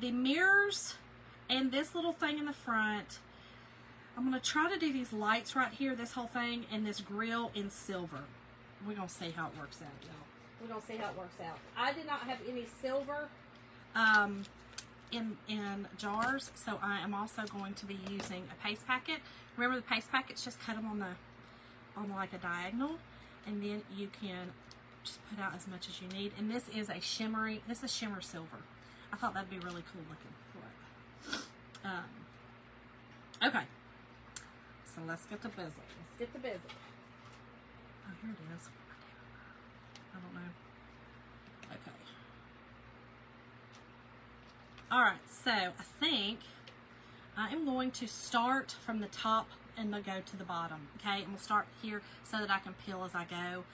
The mirrors and this little thing in the front. I'm going to try to do these lights right here, this whole thing, and this grill in silver. We're going to see how it works out, y'all. We're going to see how it works out. I did not have any silver in jars, so I am also going to be using a paste packet. Remember the paste packets, just cut them on like a diagonal, and then you can just put out as much as you need. And this is a shimmery, this is shimmer silver. I thought that'd be really cool looking for it. Okay, so let's get the busy. Let's get the busy. Oh, here it is. I don't know. Okay. All right, so I think I am going to start from the top and then go to the bottom. Okay, and we'll start here so that I can peel as I go.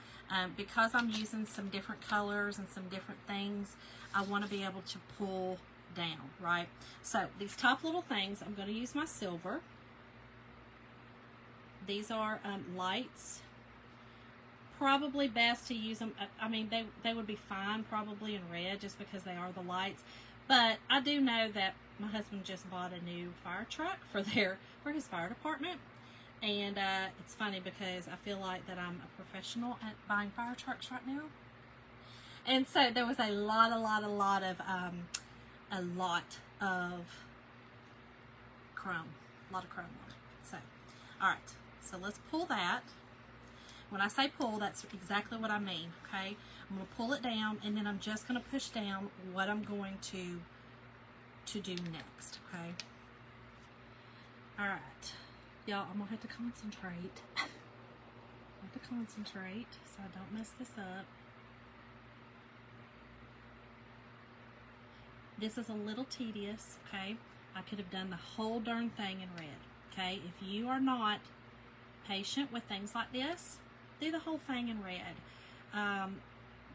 Because I'm using some different colors and some different things, I want to be able to pull down, right? So these top little things, I'm going to use my silver. These are lights. Probably best to use them, I mean, they would be fine probably in red just because they are the lights. But I do know that my husband just bought a new fire truck for his fire department. And it's funny because I feel like that I'm a professional at buying fire trucks right now. And so there was a lot of chrome. A lot of chrome on it. So, all right. So let's pull that. When I say pull, that's exactly what I mean, okay? I'm going to pull it down, and then I'm just going to push down what I'm going to do next, okay? All right. Y'all, I'm going to have to concentrate. I have to concentrate so I don't mess this up. This is a little tedious, okay? I could have done the whole darn thing in red, okay? If you are not patient with things like this, do the whole thing in red.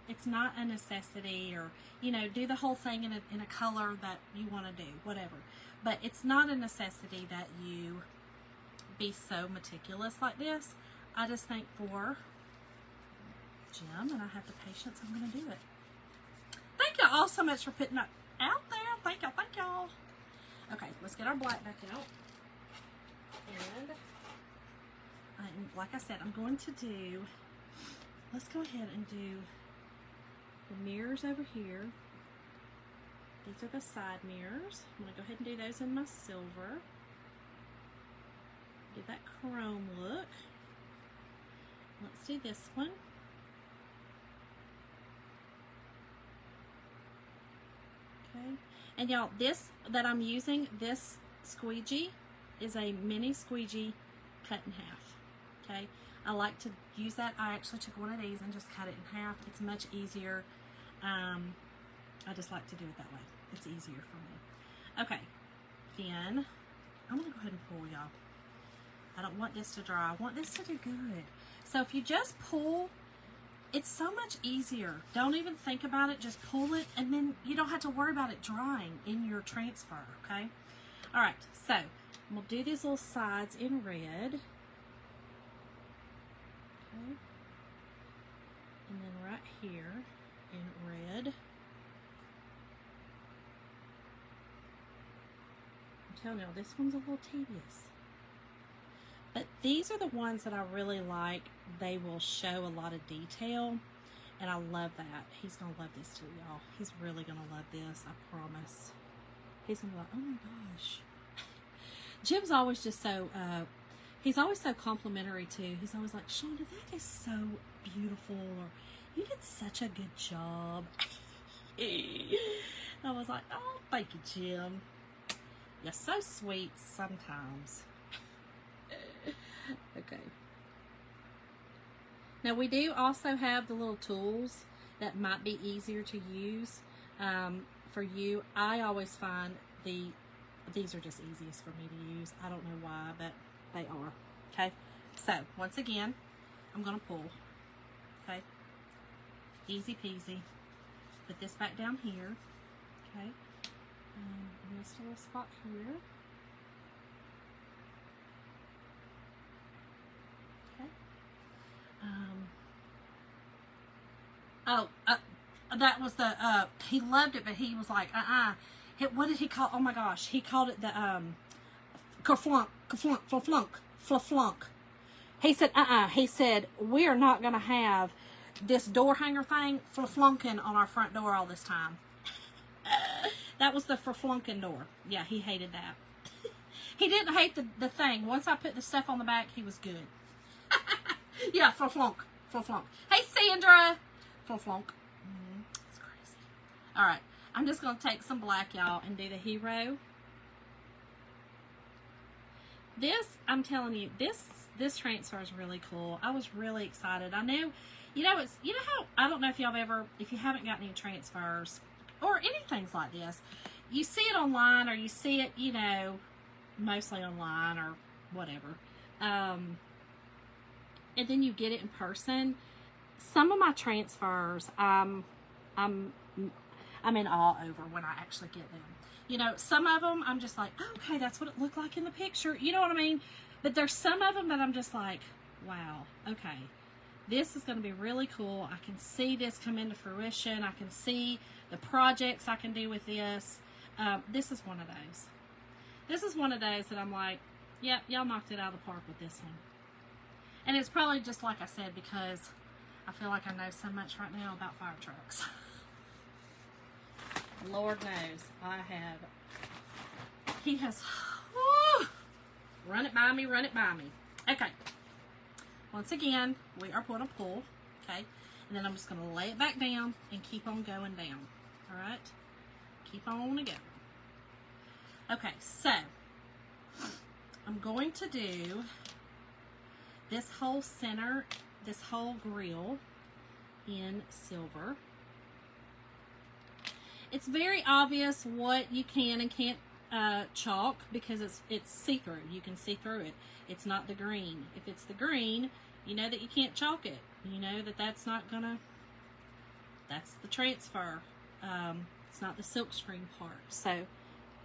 It's not a necessity, or, you know, do the whole thing in a color that you want to do, whatever. But it's not a necessity that you be so meticulous like this. I just think for Jim, and I have the patience, I'm going to do it. Thank y'all all so much for putting that out there. Thank y'all, thank y'all. Okay, let's get our black back out. And I like I said, I'm going to do, let's go ahead and do the mirrors over here. These are the side mirrors. I'm going to go ahead and do those in my silver. Get that chrome look. Let's do this one. Okay. And y'all, this that I'm using, this squeegee is a mini squeegee cut in half. Okay. I like to use that. I actually took one of these and just cut it in half. It's much easier. I just like to do it that way. It's easier for me. Okay. Then I'm going to go ahead and pull, y'all. I don't want this to dry. I want this to do good. So if you just pull, it's so much easier. Don't even think about it. Just pull it, and then you don't have to worry about it drying in your transfer, okay? All right, so we'll do these little sides in red. Okay. And then right here in red. I'm telling you, this one's a little tedious. But these are the ones that I really like. They will show a lot of detail, and I love that. He's going to love this too, y'all. He's really going to love this, I promise. He's going to be like, oh my gosh. Jim's always just so, he's always so complimentary too. He's always like, Shonda, that is so beautiful, or you did such a good job. I was like, oh, thank you, Jim. You're so sweet sometimes. Okay. Now we do also have the little tools that might be easier to use for you. I always find these are just easiest for me to use. I don't know why, but they are. Okay. So once again, I'm gonna pull. Okay. Easy peasy. Put this back down here. Okay. In this little spot here. That was the, he loved it, but he was like, what did he call, oh my gosh, he called it the, kerflunk, flunk. He said, he said, we are not going to have this door hanger thing flunking on our front door all this time. That was the flunking door. Yeah, he hated that. He didn't hate the thing. Once I put the stuff on the back, he was good. Yeah, flunk. Hey, Sandra. Flunk. It's crazy. All right, I'm just going to take some black, y'all, and do the hero. This, I'm telling you, this transfer is really cool. I was really excited. I knew, you know how, I don't know if y'all ever, if you haven't got any transfers or anything like this, you see it online, or you see it, you know, mostly online or whatever. And then you get it in person. Some of my transfers, I'm in awe over when I actually get them. You know, some of them I'm just like, oh, okay, that's what it looked like in the picture. You know what I mean? But there's some of them that I'm just like, wow, okay, this is going to be really cool. I can see this come into fruition. I can see the projects I can do with this. This is one of those. This is one of those that I'm like, yep, y'all knocked it out of the park with this one. And it's probably just like I said, because I feel like I know so much right now about fire trucks. Lord knows I have. He has run it by me. Okay. Once again, we are going to pull. Okay. And then I'm just going to lay it back down and keep on going down. All right. Keep on going. Okay. So I'm going to do this whole center, this whole grill in silver. It's very obvious what you can and can't chalk, because it's see-through. You can see through it. It's not the green. If it's the green, you know that you can't chalk it. You know that that's not gonna, that's the transfer. It's not the silk screen part. So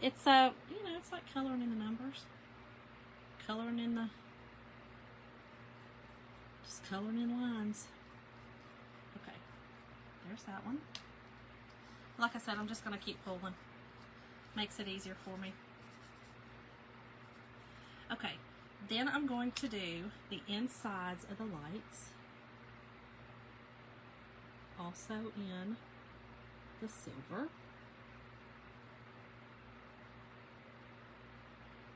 it's, you know, it's like coloring in the numbers. Coloring in the, just coloring in lines. Okay, there's that one. Like I said, I'm just going to keep pulling. Makes it easier for me. Okay, then I'm going to do the insides of the lights, also in the silver.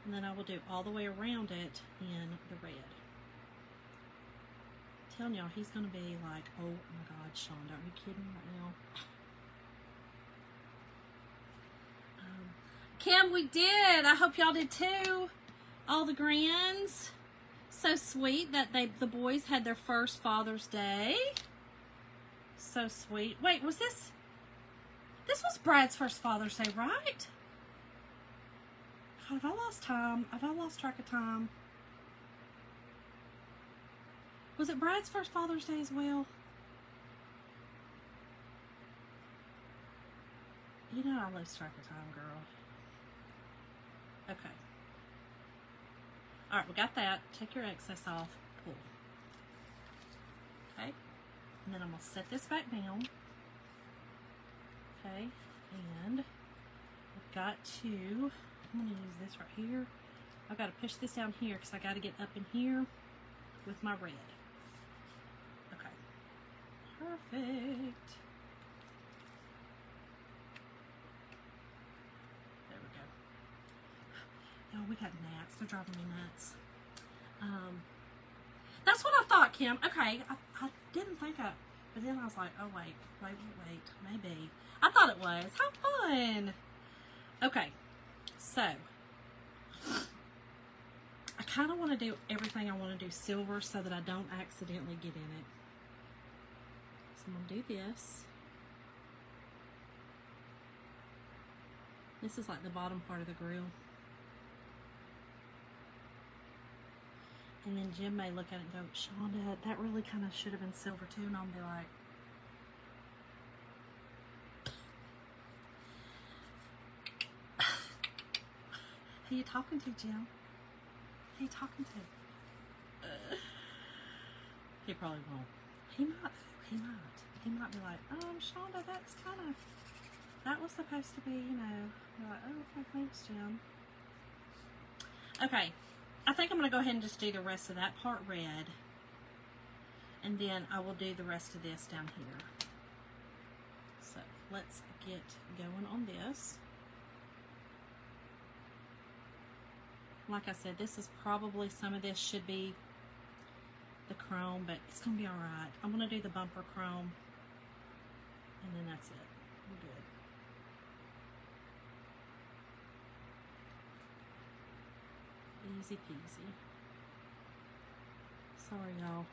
And then I will do all the way around it in the red. I'm telling y'all, he's going to be like, oh my God, Shonda, are you kidding me right now? Kim, we did. I hope y'all did too. All the grands. So sweet that the boys had their first Father's Day. So sweet. Wait, was this was Brad's first Father's Day, right? God, have I lost time? Have I lost track of time? Was it Brad's first Father's Day as well? You know I lose track of time, girl. Okay. Alright, we got that. Take your excess off. Pull. Okay. And then I'm going to set this back down. Okay. And I've got to, I'm going to use this right here. I've got to push this down here because I got to get up in here with my red. Okay. Perfect. Oh, we got gnats. They're driving me nuts. That's what I thought, Kim. Okay, I didn't think of, but then I was like, oh, wait, maybe. I thought it was. How fun. Okay, so I kind of want to do everything I want to do silver so that I don't accidentally get in it. So I'm going to do this. This is like the bottom part of the grill. And then Jim may look at it and go, Shonda, that really kind of should have been silver too. And I'll be like, who you talking to, Jim? Who you talking to? He probably won't. He might. He might be like, Shonda, that's kind of, that was supposed to be, you know. You're like, oh, okay, thanks, Jim. Okay. I think I'm going to go ahead and just do the rest of that part red. And then I will do the rest of this down here. So let's get going on this. Like I said, this is probably, some of this should be the chrome, but it's going to be alright. I'm going to do the bumper chrome. And then that's it. We're good. Easy peasy. Sorry, y'all.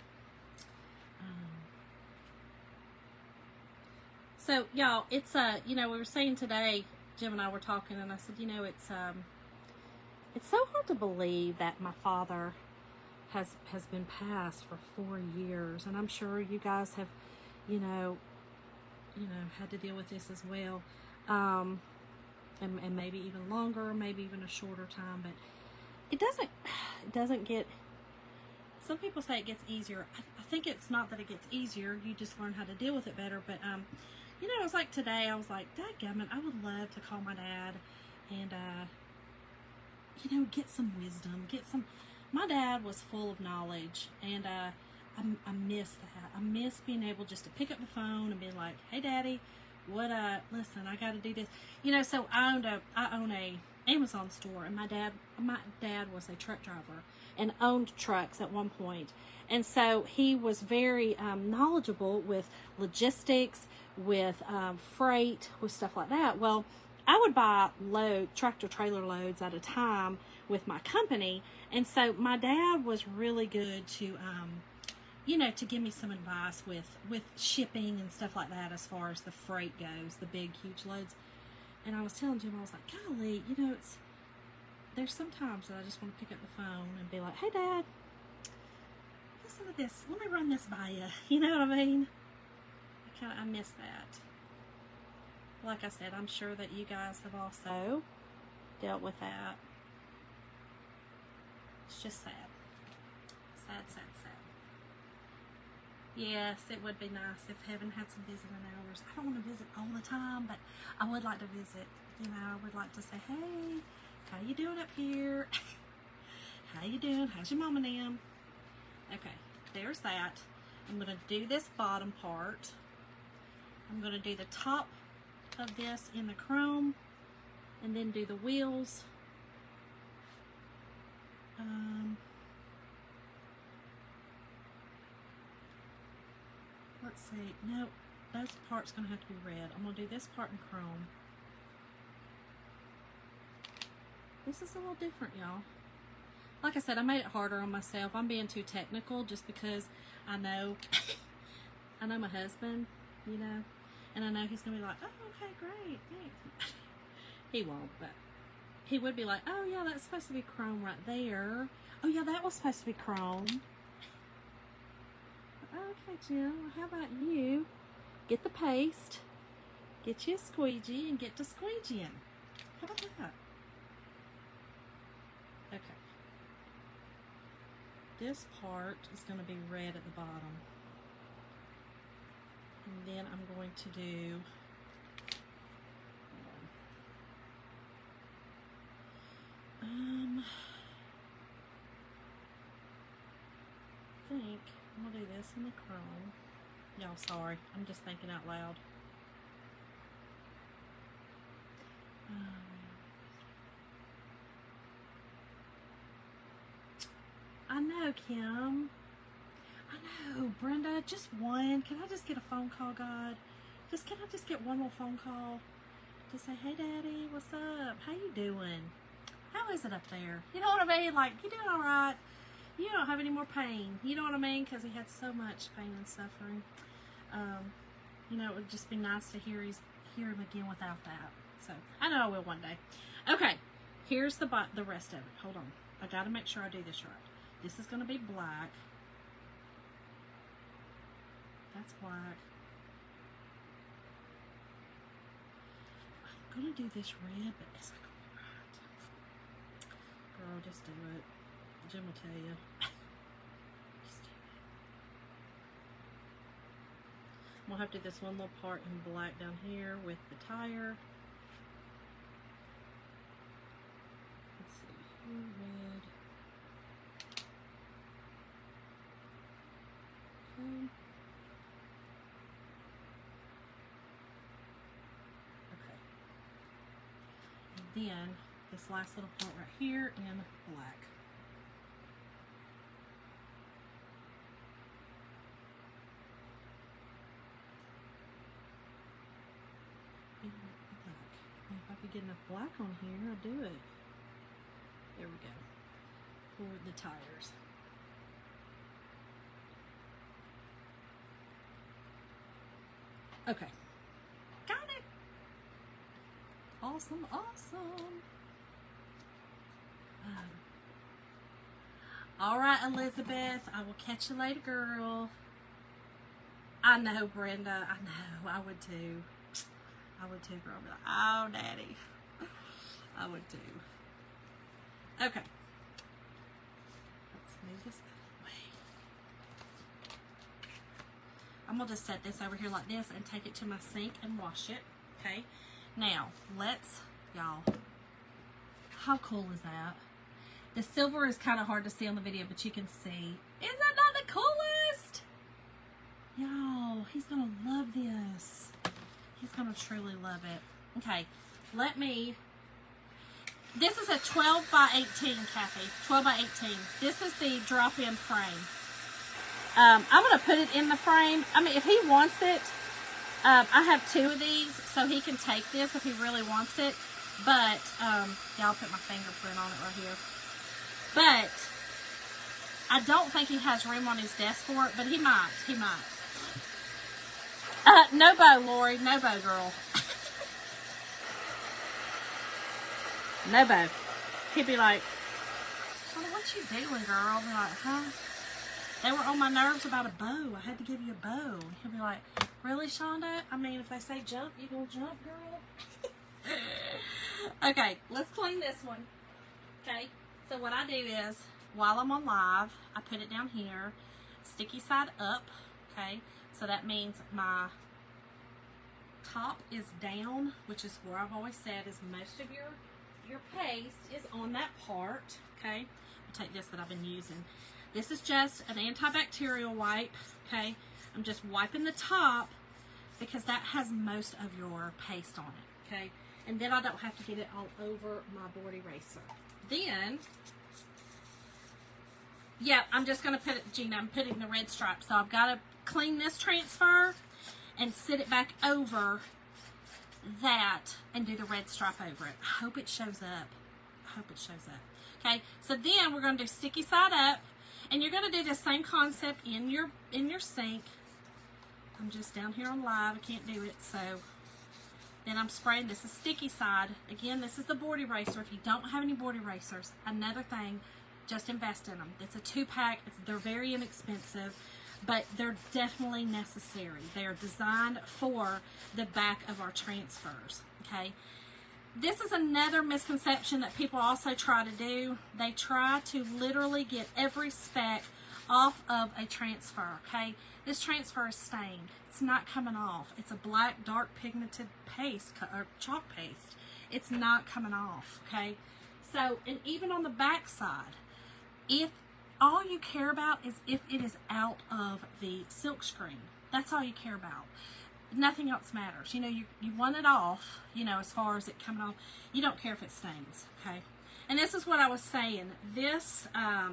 So, y'all, it's, you know, we were saying today, Jim and I were talking, and I said, you know, it's so hard to believe that my father has been passed for 4 years, and I'm sure you guys have, you know, had to deal with this as well, and maybe even longer, maybe even a shorter time, but it doesn't get, some people say it gets easier. I think it's not that it gets easier, you just learn how to deal with it better, but, you know, it was like today, I was like, dadgummit, I would love to call my dad and, you know, get some wisdom, my dad was full of knowledge, and, I miss that. I miss being able just to pick up the phone and be like, hey, Daddy, listen, I got to do this. You know, so I own a Amazon store, and my dad was a truck driver and owned trucks at one point, and so he was very knowledgeable with logistics, with freight, with stuff like that. Well, I would buy tractor trailer loads at a time with my company, and so my dad was really good to you know, to give me some advice with shipping and stuff like that, as far as the freight goes, the big huge loads. And I was telling Jim, I was like, golly, you know, there's sometimes that I just want to pick up the phone and be like, hey, Dad, listen to this. Let me run this by you. You know what I mean? I miss that. Like I said, I'm sure that you guys have also dealt with that. It's just sad. Sad, sad, sad. Yes, it would be nice if heaven had some visiting hours. I don't want to visit all the time, but I would like to visit. You know, I would like to say, hey, how you doing up here? How you doing? How's your mama now? Okay, there's that. I'm going to do this bottom part. I'm going to do the top of this in the chrome and then do the wheels. Let's see. No, those parts going to have to be red. I'm going to do this part in chrome. This is a little different, y'all. Like I said, I made it harder on myself. I'm being too technical just because I know my husband, you know, and I know he's going to be like, oh, okay, great, thanks. He won't, but he would be like, oh, yeah, that's supposed to be chrome right there. Oh, yeah, that was supposed to be chrome. Okay, Jim, well, how about you get the paste, get you a squeegee, and get to squeegeeing. How about that? Okay. This part is going to be red at the bottom. And then I'm going to do, I think I'm going to do this in the chrome. Y'all, sorry, I'm just thinking out loud. I know, Kim. I know, Brenda. Just one. Can I just get a phone call, God? Can I just get one more phone call? Just say, hey, Daddy, what's up? How you doing? How is it up there? You know what I mean? Like, you doing all right? You don't have any more pain. You know what I mean? Because he had so much pain and suffering. You know, it would just be nice to hear him again without that. So, I know I will one day. Okay, here's the rest of it. Hold on. I got to make sure I do this right. This is going to be black. That's black. I'm going to do this red, but it's not going to be right. Girl, just do it. Jim will tell you. Just do it. I'm going to have to do this one little part in black down here with the tire. Let's see. Red. Okay. And then this last little part right here in black. And black. And if I could get enough black on here, I'd do it. There we go. For the tires. Okay. Got it. Awesome, awesome. All right, Elizabeth. I will catch you later, girl. I know, Brenda. I know. I would too. I would too, girl. I'd be like, oh, Daddy. I would too. Okay. Let's move this out of the way. I'm going to just set this over here like this and take it to my sink and wash it. Okay. Now, y'all, how cool is that? The silver is kind of hard to see on the video, but you can see. Is that not the coolest? Y'all, he's going to love this. He's going to truly love it. Okay, this is a 12 by 18, Kathy. 12 by 18. This is the drop-in frame. I'm going to put it in the frame. I mean, if he wants it, I have 2 of these, so he can take this if he really wants it. But, y'all put my fingerprint on it right here. But, I don't think he has room on his desk for it, but he might. He might. No bow, Lori. No bow, girl. No bow. He'd be like, well, what you doing, girl? I'll be like, huh? They were on my nerves about a bow. I had to give you a bow. He'll be like, really, Shonda? I mean, if they say jump, you gonna jump, girl? Okay, let's clean this one. Okay, so what I do is, while I'm on live, I put it down here, sticky side up, okay? So that means my top is down, which is where I've always said is most of your paste is on that part, okay? take this that I've been using. This is just an antibacterial wipe, okay? I'm just wiping the top because that has most of your paste on it, okay? And then I don't have to get it all over my board eraser. Then, yeah, I'm just going to put it, Gina, I'm putting the red stripe. So I've got to clean this transfer and sit it back over that and do the red stripe over it. I hope it shows up. I hope it shows up. Okay, so then we're going to do sticky side up, and you're going to do the same concept in your sink. I'm just down here on live. I can't do it, so then I'm spraying. This is sticky side. Again, this is the board eraser. If you don't have any board erasers, another thing, just invest in them. It's a 2-pack. They're very inexpensive, but they're definitely necessary. They are designed for the back of our transfers, okay? This is another misconception that people also try to do. They try to literally get every speck off of a transfer, okay? This transfer is stained. It's not coming off. It's a black, dark pigmented paste, or chalk paste. It's not coming off, okay? So, and even on the back side, if all you care about is if it is out of the silk screen, that's all you care about. Nothing else matters. You know, you want it off, you know, as far as it coming off. You don't care if it stains, okay? And this is what I was saying. This, yeah,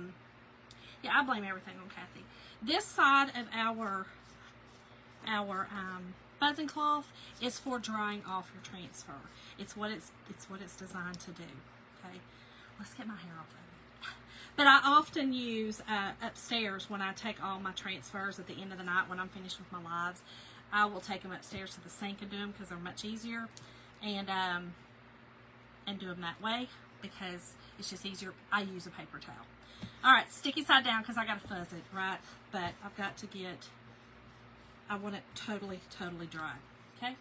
I blame everything on Kathy. This side of our fuzzing cloth is for drying off your transfer. It's what it's designed to do, okay? Let's get my hair off of it. But I often use upstairs when I take all my transfers at the end of the night when I'm finished with my lives. I will take them upstairs to the sink and do them because they're much easier, and do them that way because it's just easier. I use a paper towel. All right, sticky side down because I got to fuzz it, right? But I've got to get, I want it totally, totally dry, okay?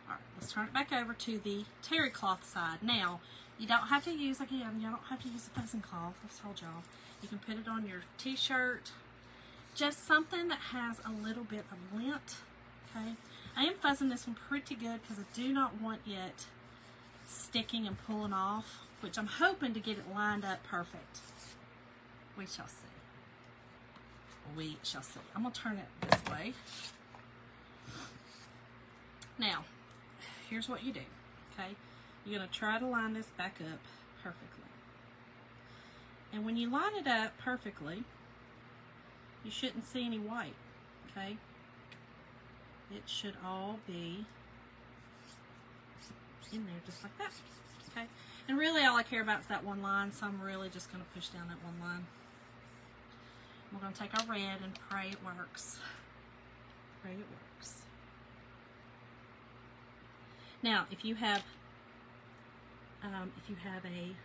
All right, let's turn it back over to the terry cloth side. Now, you don't have to use, again, you don't have to use the fuzzing cloth. I've told y'all. You can put it on your t-shirt. Just something that has a little bit of lint, okay? I am fuzzing this one pretty good because I do not want it sticking and pulling off, which I'm hoping to get it lined up perfect. We shall see. We shall see. I'm going to turn it this way. Now, here's what you do, okay? You're going to try to line this back up perfectly. And when you line it up perfectly, you shouldn't see any white, okay? It should all be in there just like that, okay? And really all I care about is that one line, so I'm really just going to push down that one line. We're going to take our red and pray it works. Pray it works. Now, if you have a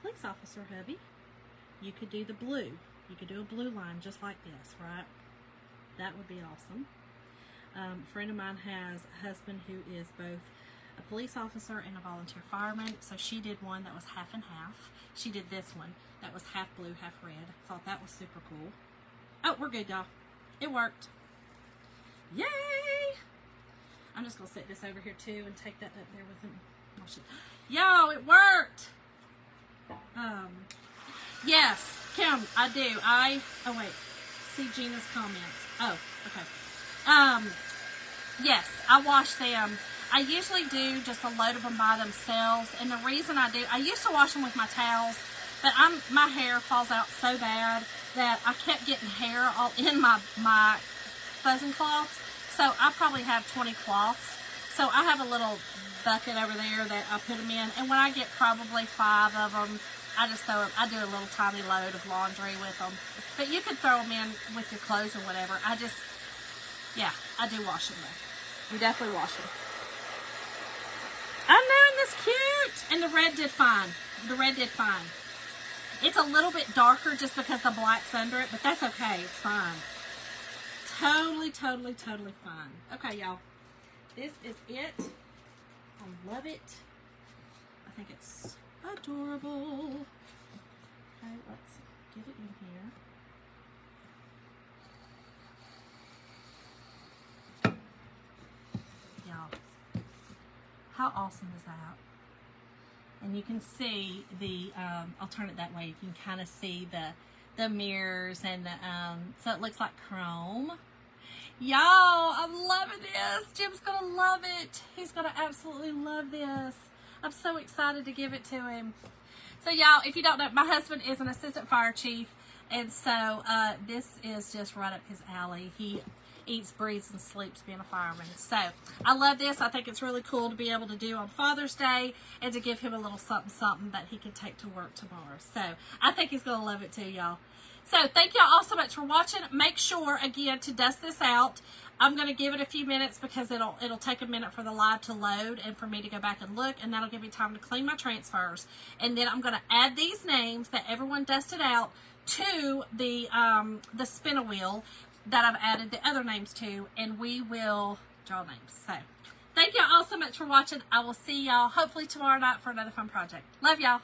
police officer hubby, you could do the blue. You could do a blue line just like this, right? That would be awesome. A friend of mine has a husband who is both a police officer and a volunteer fireman, so she did one that was half and half. She did this one that was half blue, half red. Thought that was super cool. Oh, we're good, y'all. It worked. Yay! I'm just going to set this over here, too, and take that up there with him. Wash it. Yo, it worked! Yes, Kim, I do. Oh, wait. See Gina's comments. Oh, okay. Yes, I wash them. I usually do just a load of them by themselves, and the reason I do, I used to wash them with my towels, but my hair falls out so bad that I kept getting hair all in my fuzzing cloths, so I probably have 20 cloths, so I have a little bucket over there that I put them in, and when I get probably 5 of them, I just throw them, I do a little tiny load of laundry with them, but you could throw them in with your clothes or whatever. Yeah, I do wash them though. You definitely wash them. I know, and that's cute. And the red did fine. The red did fine. It's a little bit darker just because the black's under it, but that's okay. It's fine. Totally, totally, totally fine. Okay, y'all. This is it. I love it. I think it's adorable. Okay, let's get it in here. Y'all, how awesome is that? And you can see the, I'll turn it that way. You can kind of see the mirrors and the, so it looks like chrome. Y'all, I'm loving this. Jim's going to love it. He's going to absolutely love this. I'm so excited to give it to him. So y'all, if you don't know, my husband is an assistant fire chief. And so this is just right up his alley. He eats, breathes, and sleeps being a fireman. So I love this. I think it's really cool to be able to do on Father's Day and to give him a little something, something that he can take to work tomorrow. So I think he's going to love it too, y'all. So thank y'all all so much for watching. Make sure, again, to dust this out. I'm going to give it a few minutes because it'll take a minute for the live to load and for me to go back and look, and that'll give me time to clean my transfers. And then I'm going to add these names that everyone dusted out to the spinner wheel that I've added the other names to, and we will draw names. So thank y'all all so much for watching. I will see y'all hopefully tomorrow night for another fun project. Love y'all.